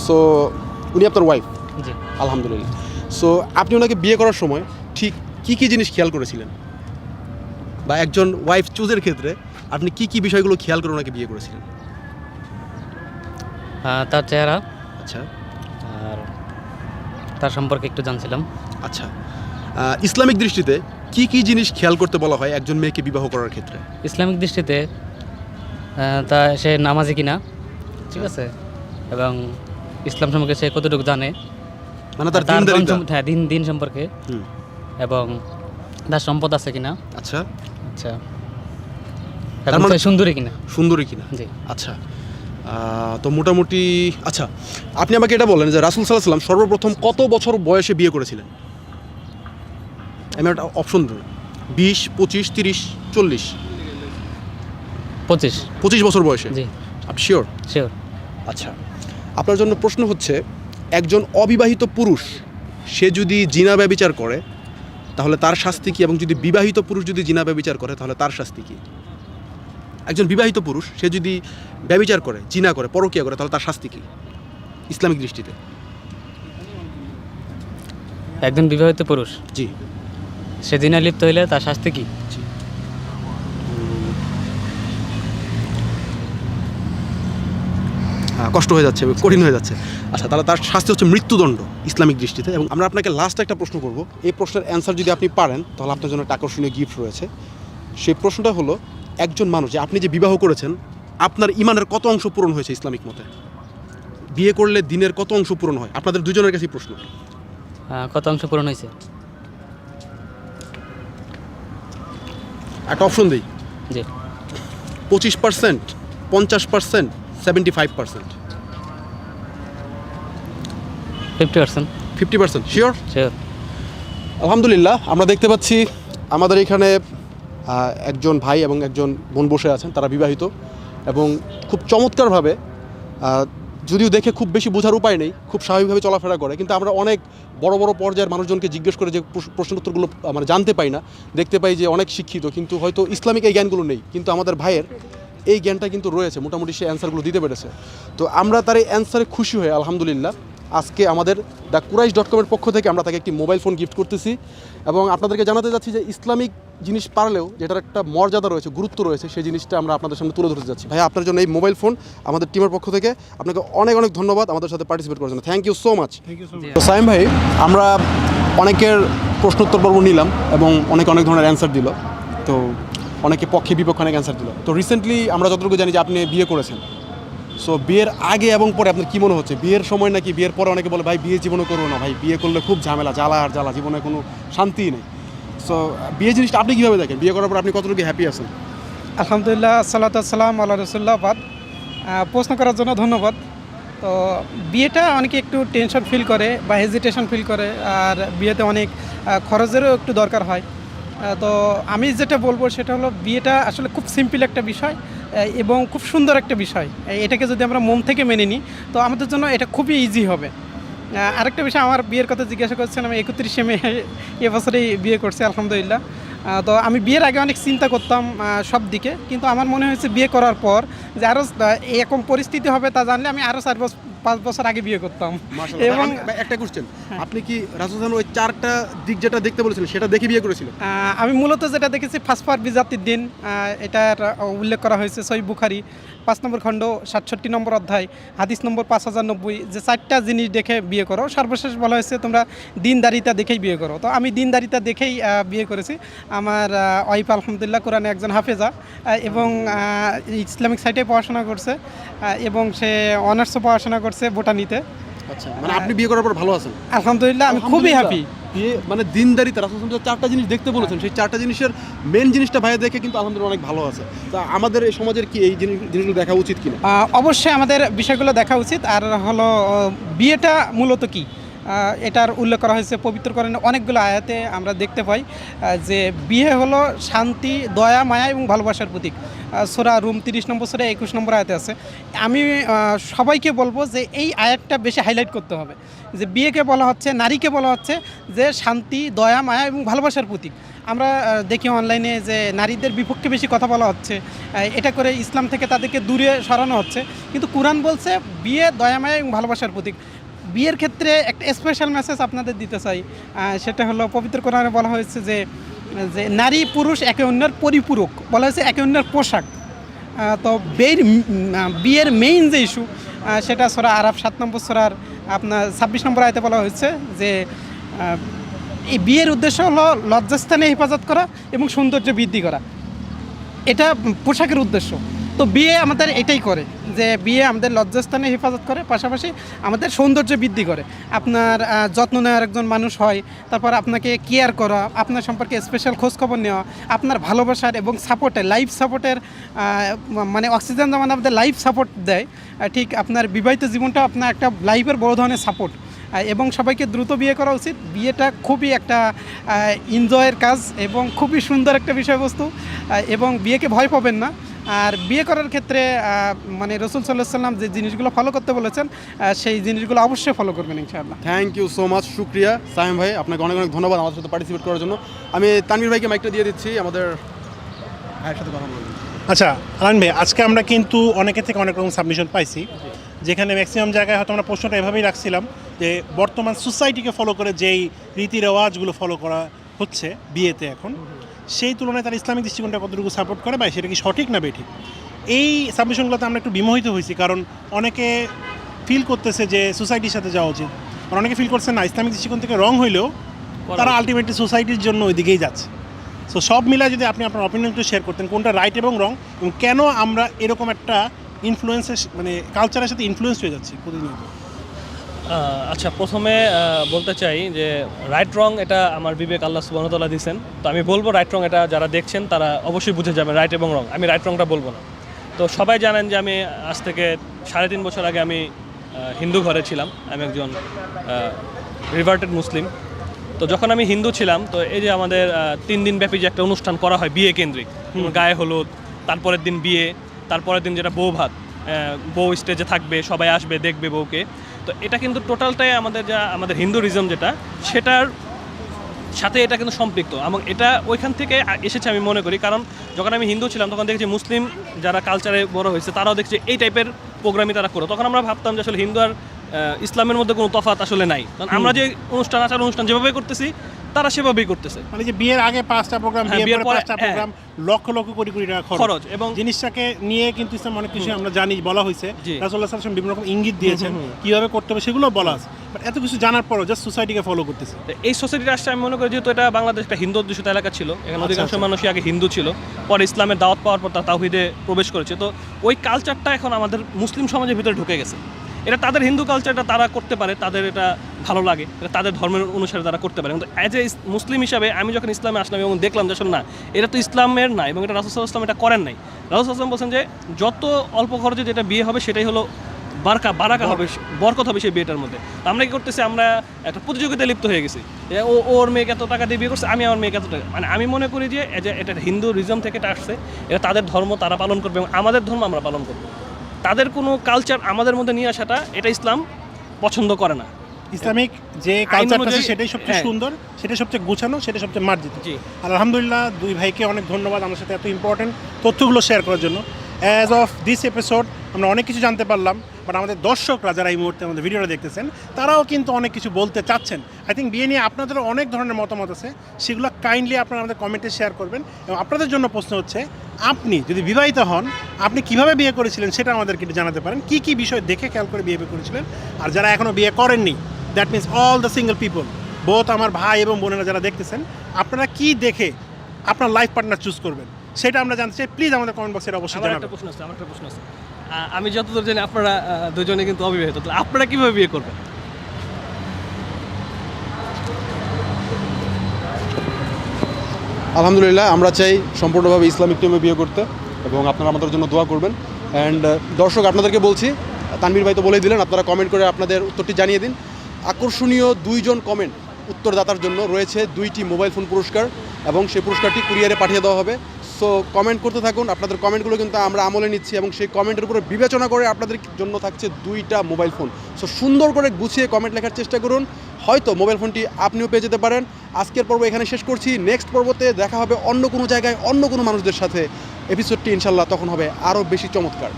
সো উনি আপনার ওয়াইফ? জি। আলহামদুলিল্লাহ। সো আপনি ওনাকে বিয়ে করার সময় ঠিক কি জিনিস খেয়াল করেছিলেন, বা একজন ওয়াইফ চুজের ক্ষেত্রে আপনি কি বিষয়গুলো খেয়াল করে ওনাকে বিয়ে করেছিলেন? তার চেহারা আচ্ছা আর তার সম্পর্কে একটু জানছিলাম। আচ্ছা, ইসলামিক দৃষ্টিতে কি জিনিস খেয়াল করতে বলা হয় একজন মেয়েকে বিবাহ করার ক্ষেত্রে? ইসলামিক দৃষ্টিতে তা সে নামাজি কিনা, ঠিক আছে, এবং ইসলাম সম্পর্কে সে কতটুকু জানে, মানে তার তার দিনদারিতা। হ্যাঁ দিন সম্পর্কে, এবং তার সম্পদ আছে কিনা। আচ্ছা আচ্ছা, তার এবং মানে- সে সুন্দরী কিনা। সুন্দরী কিনা, জি। আচ্ছা। তো মোটামুটি আচ্ছা, আপনি আমাকে এটা বলেন যে রাসূল সাল্লাল্লাহু আলাইহি ওয়াসাল্লাম সর্বপ্রথম কত বছর বয়সে বিয়ে করেছিলেন? আমি একটা অপশন দেব, 20, 25, 30, 40? 25 বছর বয়সে? জি। আপনি শিওর? শিওর। আচ্ছা, আপনার জন্য প্রশ্ন হচ্ছে, একজন অবিবাহিত পুরুষ সে যদি জিনা ব্যভিচার করে তাহলে তার শাস্তি কি, এবং যদি বিবাহিত পুরুষ যদি জিনা ব্যভিচার করে তাহলে তার শাস্তি কি? একজন বিবাহিত পুরুষ সে যদি ব্যভিচার করে, জিনা করে, পরকীয়া করে, তাহলে তার শাস্তি কি ইসলামিক দৃষ্টিতে? একজন বিবাহিত পুরুষ জি। সে জিনায় লিপ্ত হইলে তার শাস্তি কি? কষ্ট হয়ে যাচ্ছে, কঠিন হয়ে যাচ্ছে। আচ্ছা, তাহলে তার শাস্তি হচ্ছে মৃত্যুদণ্ড ইসলামিক দৃষ্টিতে। এবং আমরা আপনাকে লাস্ট একটা প্রশ্ন করব, এই প্রশ্নের অ্যান্সার যদি আপনি পারেন তাহলে আপনার জন্য একটা আকর্ষণীয় গিফট রয়েছে। সেই প্রশ্নটা হলো, একজন মানুষ, যে আপনি যে বিবাহ করেছেন, আপনার ইমানের কত অংশ পূরণ হয়েছে ইসলামিক মতে? বিয়ে করলে দিনের কত অংশ পূরণ হয়? আপনাদের দুজনের কাছেই প্রশ্ন। কত অংশ পূরণ হয়েছে? একটা অপশন দিই। জি। 25%, 50%, 75%? 50%। 50%? শিওর? শিওর। আলহামদুলিল্লাহ, আমরা দেখতে পাচ্ছি আমাদের এখানে একজন ভাই এবং একজন বোন বসে আছেন, তারা বিবাহিত এবং খুব চমৎকারভাবে, যদিও দেখে খুব বেশি বোঝার উপায় নেই, খুব স্বাভাবিকভাবে চলাফেরা করে, কিন্তু আমরা অনেক বড় বড় পর্যায়ের মানুষজনকে জিজ্ঞেস করে যে প্রশ্ন উত্তরগুলো মানে জানতে পাই না, দেখতে পাই যে অনেক শিক্ষিত কিন্তু হয়তো ইসলামিক এই জ্ঞানগুলো নেই, কিন্তু আমাদের ভাইয়ের এই জ্ঞানটা কিন্তু রয়েছে, মোটামুটি সে অ্যান্সারগুলো দিতে পেরেছে। তো আমরা তার এই অ্যান্সারে খুশি হয়ে আলহামদুলিল্লাহ আজকে আমাদের thequraish.com-এর পক্ষ থেকে আমরা তাকে একটি মোবাইল ফোন গিফট করতেছি, এবং আপনাদেরকে জানাতে যাচ্ছি যে ইসলামিক জিনিস পারলেও যেটার একটা মর্যাদা রয়েছে, গুরুত্ব রয়েছে, সেই জিনিসটা আমরা আপনাদের সামনে তুলে ধরতে যাচ্ছি। ভাই, আপনার জন্য এই মোবাইল ফোন আমাদের টিমের পক্ষ থেকে আপনাকে অনেক অনেক ধন্যবাদ আমাদের সাথে পার্টিসিপেট করার জন্য। Thank you so much. তো সাইম ভাই, আমরা অনেকের প্রশ্নোত্তর পর্ব নিলাম এবং অনেক ধরনের অ্যান্সার দিল, তো অনেকে পক্ষে বিপক্ষে অনেক অ্যান্সার দিল। তো রিসেন্টলি আমরা যতটুকু জানি যে আপনি বিয়ে করেছেন, সো বিয়ের আগে এবং পরে আপনার কী মনে হচ্ছে? বিয়ের সময় নাকি বিয়ের পরে? অনেকে বলে ভাই বিয়ে জীবনে করবো না, ভাই বিয়ে করলে খুব ঝামেলা, জ্বালা আর জ্বালা, জীবনে কোনো শান্তিই নেই। সো বিয়ে জিনিসটা আপনি কীভাবে দেখেন? বিয়ে করার পর আপনি কতটুকু হ্যাপি আছেন? আলহামদুলিল্লাহ, আসসালাতু আসসালামু আলা রাসূলিল্লাহ, বাদ। প্রশ্ন করার জন্য ধন্যবাদ। তো বিয়েটা অনেকে একটু টেনশন ফিল করে বা হেজিটেশন ফিল করে, আর বিয়েতে অনেক খরচেরও একটু দরকার হয়। তো আমি যেটা বলবো সেটা হলো, বিয়েটা আসলে খুব সিম্পল একটা বিষয় এবং খুব সুন্দর একটা বিষয়। এটাকে যদি আমরা মন থেকে মেনে নিই তো আমাদের জন্য এটা খুবই ইজি হবে। আরেকটা বিষয়, আমার বিয়ের কথা জিজ্ঞাসা করছেন, আমি 31শে মে এবছরেই বিয়ে করছি আলহামদুলিল্লাহ। তো আমি বিয়ের আগে অনেক চিন্তা করতাম সব দিকে, কিন্তু আমার মনে হয়েছে বিয়ে করার পর যে আরও এরকম পরিস্থিতি হবে তা জানলে আমি আরও 4-5 বছর আগে বিয়ে করতাম। এবং একটা কোশ্চেন, আপনি কি রাসূল সাল্লাল্লাহু আলাইহি ওয়াসাল্লাম ওই 4টা দিক যেটা দেখতে বলেছিলেন সেটা দেখে বিয়ে করেছিলেন? আমি মূলত যেটা দেখেছি, ফাসফার বিজাতির দিন, এটার উল্লেখ করা হয়েছে সহিহ বুখারী 5 নম্বর খণ্ড 67 নম্বর অধ্যায়, হাদিস নম্বর 5090, যে 4টা জিনিস দেখে বিয়ে করো। সর্বশেষ বলা হয়েছে তোমরা দিনদারিতা দেখেই বিয়ে করো। তো আমি দিনদারিতা দেখেই বিয়ে করেছি। আমার ওয়াইফ আলহামদুলিল্লাহ কোরআনে একজন হাফেজা এবং ইসলামিক সাইটে পড়াশোনা করছে, এবং সে অনার্সও পড়াশোনা করছে বোটানিতে। আচ্ছা, মানে আপনি বিয়ে করার পর ভালো আছেন? আলহামদুলিল্লাহ, আমি খুবই হ্যাপি। বিয়ে মানে দিনদারিতা, রাসূল সাল্লাল্লাহু আলাইহি ওয়াসাল্লাম 4টা জিনিস দেখতে বলেছেন, সেই 4টা জিনিসের মেন জিনিসটা ভাইয়া দেখে কিন্তু আলহামদুলিল্লাহ অনেক ভালো আছে। তা আমাদের এই সমাজের কি এই জিনিসগুলো দেখা উচিত কিনা? অবশ্যই আমাদের বিষয়গুলো দেখা উচিত। আর হলো, বিয়েটা মূলত কি, এটার উল্লেখ করা হয়েছে পবিত্র কোরআনে অনেকগুলো আয়াতে। আমরা দেখতে পাই যে বিয়ে হলো শান্তি, দয়া, মায়া এবং ভালোবাসার প্রতীক। সূরা রুম 30 নম্বর সূরা 21 নম্বর আয়াতে আছে। আমি সবাইকে বলবো যে এই আয়াতটা বেশি হাইলাইট করতে হবে, যে বিয়েকে বলা হচ্ছে, নারীকে বলা হচ্ছে যে শান্তি, দয়া, মায়া এবং ভালোবাসার প্রতীক। আমরা দেখি অনলাইনে যে নারীদের বিপক্ষে বেশি কথা বলা হচ্ছে, এটা করে ইসলাম থেকে তাদেরকে দূরে সরানো হচ্ছে। কিন্তু কোরআন বলছে বিয়ে দয়াময় এবং ভালোবাসার প্রতীক। বিয়ের ক্ষেত্রে একটা স্পেশাল মেসেজ আপনাদের দিতে চাই, সেটা হলো পবিত্র কোরআনে বলা হয়েছে যে নারী পুরুষ একে অন্যের পরিপূরক, বলা হয়েছে একে অন্যের পোশাক। তো বিয়ের মেইন যে ইস্যু সেটা সূরা আরাফ 7 নম্বর সূরার আপনার 26 নম্বর আয়াতে বলা হয়েছে যে এই বিয়ের উদ্দেশ্য হলো লজ্জাস্থানে হেফাজত করা এবং সৌন্দর্য বৃদ্ধি করা, এটা পোশাকের উদ্দেশ্য। তো বিয়ে আমাদের এটাই করে যে বিয়ে আমাদের লজ্জাস্থানে হেফাজত করে, পাশাপাশি আমাদের সৌন্দর্য বৃদ্ধি করে। আপনার যত্ন নেওয়ার একজন মানুষ হয়, তারপর আপনাকে কেয়ার করা, আপনার সম্পর্কে স্পেশাল খোঁজখবর নেওয়া, আপনার ভালোবাসার এবং সাপোর্টের লাইফ সাপোর্টের মানে অক্সিজেন যেমন আমাদের লাইফ সাপোর্ট দেয়, ঠিক আপনার বিবাহিত জীবনটা আপনার একটা লাইফের বড় ধরনের সাপোর্ট। এবং সবাইকে দ্রুত বিয়ে করা উচিত। বিয়েটা খুবই একটা এনজয়ের কাজ এবং খুবই সুন্দর একটা বিষয়বস্তু, এবং বিয়েকে ভয় পাবেন না। আর বিয়ে করার ক্ষেত্রে মানে রাসূল সাল্লাল্লাহু আলাইহি ওয়াসাল্লাম যে জিনিসগুলো ফলো করতে বলেছেন সেই জিনিসগুলো অবশ্যই ফলো করবেন ইনশাআল্লাহ। থ্যাংক ইউ সো মাচ, শুক্রিয়া সাইম ভাই, আপনাকে অনেক অনেক ধন্যবাদ আমাদের সাথে পার্টিসিপেট করার জন্য। আমি তানভীর ভাইকে মাইকটা দিয়ে দিচ্ছি, আমাদের ভাইয়ের সাথে কথা বলবেন। আচ্ছা আলান ভাই, আজকে আমরা কিন্তু অনেকে থেকে অনেক রকম সাবমিশন পাইছি, যেখানে ম্যাক্সিমাম জায়গায় হয়তো আমরা প্রশ্নটা এভাবেই রাখছিলাম যে বর্তমান সোসাইটিকে ফলো করে যেই রীতি রেওয়াজগুলো ফলো করা হচ্ছে বিয়েতে এখন, সেই তুলনায় তার ইসলামিক দৃষ্টিকোণটা কতটুকু সাপোর্ট করে বা সেটা কি সঠিক না বেঠিক। এই সাবমিশনগুলোতে আমরা একটু বিমোহিত হয়েছি, কারণ অনেকে ফিল করতেছে যে সোসাইটির সাথে যাওয়া উচিত, আর অনেকে ফিল করছে না ইসলামিক দৃষ্টিকোণ থেকে রং হইলেও তারা আলটিমেটলি সোসাইটির জন্য ওই দিকেই যাচ্ছে। সো সব মিলা যদি আপনি আপনার অপিনিয়ন একটু শেয়ার করতেন কোনটা রাইট এবং রং, এবং কেন আমরা এরকম একটা ইনফ্লুয়েন্সের মানে কালচারের সাথে ইনফ্লুয়েন্স হয়ে যাচ্ছি প্রতিনিয়ত। আচ্ছা, প্রথমে বলতে চাই যে রাইট রং এটা আমার বিবেক আল্লাহ সুবহানাহু ওয়া তাআলা দিয়েছেন। তো আমি বলবো রাইট রং এটা যারা দেখছেন তারা অবশ্যই বুঝে যাবেন রাইট এবং রং। আমি রাইট রংটা বলবো না। তো সবাই জানেন যে আমি আজ থেকে 3.5 বছর আগে আমি হিন্দু ঘরে ছিলাম। আমি একজন রিভার্টেড মুসলিম। তো যখন আমি হিন্দু ছিলাম, তো এই যে আমাদের 3 দিন ব্যাপী যে একটা অনুষ্ঠান করা হয় বিয়ে কেন্দ্রিক, গায়ে হলুদ, তারপরের দিন বিয়ে, তারপরের দিন যেটা বউ ভাত, বউ স্টেজে থাকবে, সবাই আসবে দেখবে বউকে। তো এটা কিন্তু টোটালটাই আমাদের হিন্দুইজম যেটা, সেটার সাথে এটা কিন্তু সম্পৃক্ত, এবং এটা ওইখান থেকে এসেছে আমি মনে করি। কারণ যখন আমি হিন্দু ছিলাম তখন দেখছি মুসলিম যারা কালচারে বড় হয়েছে তারাও দেখছি এই টাইপের প্রোগ্রামই তারা করো। তখন আমরা ভাবতাম যে আসলে হিন্দু আর ইসলামের মধ্যে কোনো তফাৎ আসলে নাই, কারণ আমরা যে অনুষ্ঠান যেভাবে করতেছি তারা সেভাবেই করতেছে। মানে যে বিয়ের আগে 5টা প্রোগ্রাম, বিয়ের পরে 5টা প্রোগ্রাম, লক্ষ লক্ষ কোটি কোটি টাকা খরচ, এবং জিনিসটাকে নিয়ে কিন্তু ইসলাম অনেক কিছু আমরা জানি, বলা হয়েছে। রাসূলুল্লাহ সাল্লাল্লাহু আলাইহি ওয়াসাল্লাম বিভিন্ন রকম ইঙ্গিত দিয়েছেন কিভাবে করতে হবে, সেগুলো বলা আছে। বাট এত কিছু জানার পরও জাস্ট সোসাইটিকে ফলো করতেছে। এই সোসাইটিটা আসছে আমি মনে করি যেহেতু এটা বাংলাদেশ একটা হিন্দু অধ্যুষিত এলাকা ছিল, এখানে অধিকাংশ মানুষই আগে হিন্দু ছিল, পরে ইসলামের দাওয়াত পাওয়ার পর তারা তাওহীদে প্রবেশ করেছে। তো ওই কালচারটা এখন আমাদের মুসলিম সমাজের ভিতরে ঢুকে গেছে। এটা তাদের হিন্দু কালচারটা তারা করতে পারে, তাদের এটা ভালো লাগে, এটা তাদের ধর্মের অনুসারে তারা করতে পারে। কিন্তু অ্যাজ এ মুসলিম হিসাবে আমি যখন ইসলামে আসলাম এবং দেখলাম যে আসলে না, এটা তো ইসলামের না, এবং এটা রাসূল সাল্লাল্লাহু আলাইহি ওয়াসাল্লাম এটা করেন নাই। রাসূল সাল্লাল্লাহু আলাইহি ওয়াসাল্লাম বলছেন যে যত অল্প খরচে যেটা বিয়ে হবে সেটাই হলো বারাকা হবে, বরকত হবে সেই বিয়েটার মধ্যে। তো আমরা কি করতেছি, আমরা একটা প্রতিযোগিতায় লিপ্ত হয়ে গেছি। ওর মেয়েকে এত টাকা দিয়ে বিয়ে করছে, আমি আমার মেয়েকে এত টাকা। মানে আমি মনে করি যে এটা হিন্দুইজম থেকে এটা আসছে, এটা তাদের ধর্ম তারা পালন করবে এবং আমাদের ধর্ম আমরা পালন করবো। তাদের কোনো কালচার আমাদের মধ্যে নিয়ে আসাটা এটা ইসলাম পছন্দ করে না। ইসলামিক যে কালচারটা আছে সেটাই সবচেয়ে সুন্দর, সেটাই সবচেয়ে গোছানো, সেটাই সবচেয়ে মার্জিত। জি, আলহামদুলিল্লাহ, দুই ভাইকে অনেক ধন্যবাদ আমার সাথে এত ইম্পর্টেন্ট তথ্যগুলো শেয়ার করার জন্য। অ্যাজ অফ দিস এপিসোড আমরা অনেক কিছু জানতে পারলাম, বাট আমাদের দর্শকরা যারা এই মুহূর্তে আমাদের ভিডিওটা দেখতেছেন তারাও কিন্তু অনেক কিছু বলতে চাচ্ছেন। আই থিঙ্ক বিয়ে নিয়ে আপনাদেরও অনেক ধরনের মতামত আছে, সেগুলো কাইন্ডলি আপনারা আমাদের কমেন্টে শেয়ার করবেন। এবং আপনাদের জন্য প্রশ্ন হচ্ছে, আপনি যদি বিবাহিত হন আপনি কিভাবে বিয়ে করেছিলেন সেটা আমাদেরকে একটু জানাতে পারেন। কী কী বিষয় দেখে খেয়াল করে বিয়ে করেছিলেন, আর যারা এখনও বিয়ে করেননি, that means all the single people, both আমার ভাই এবং বোনেরা যারা দেখতেছেন, আপনারা কি দেখে আপনার লাইফ পার্টনার চুজ করবেন সেটা আমরা জানতে চাই। প্লিজ আমাদের কমেন্ট বক্সে অবশ্যই জানাবেন। আমার একটা প্রশ্ন আছে। আমি যতদূর জানি আপনারা দুজনে কিন্তু অবিবাহিত, আপনারা কিভাবে বিয়ে করবেন? আলহামদুলিল্লাহ, আমরা চাই সম্পূর্ণভাবে ইসলামিক নিয়মে বিয়ে করতে, এবং আপনারা আমাদের জন্য দোয়া করবেন। অ্যান্ড দর্শক আপনাদেরকে বলছি, তানভীর ভাই তো বলেই দিলেন, আপনারা কমেন্ট করে আপনাদের উত্তরটি জানিয়ে দিন। আকর্ষণীয় 2 জন কমেন্ট উত্তরদাতার জন্য রয়েছে 2টি মোবাইল ফোন পুরস্কার, এবং সেই পুরস্কারটি কুরিয়ারে পাঠিয়ে দেওয়া হবে। সো কমেন্ট করতে থাকুন, আপনাদের কমেন্টগুলো কিন্তু আমরা আমলে নিচ্ছি, এবং সেই কমেন্টের উপরে বিবেচনা করে আপনাদের জন্য থাকছে 2টা মোবাইল ফোন। সো সুন্দর করে গুছিয়ে কমেন্ট লেখার চেষ্টা করুন, হয়তো মোবাইল ফোনটি আপনিও পেয়ে যেতে পারেন। আজকের পর্ব এখানে শেষ করছি। নেক্সট পর্বতে দেখা হবে অন্য কোনো জায়গায় অন্য কোনো মানুষদের সাথে। এপিসোডটি ইনশাল্লাহ তখন হবে আরও বেশি চমৎকার।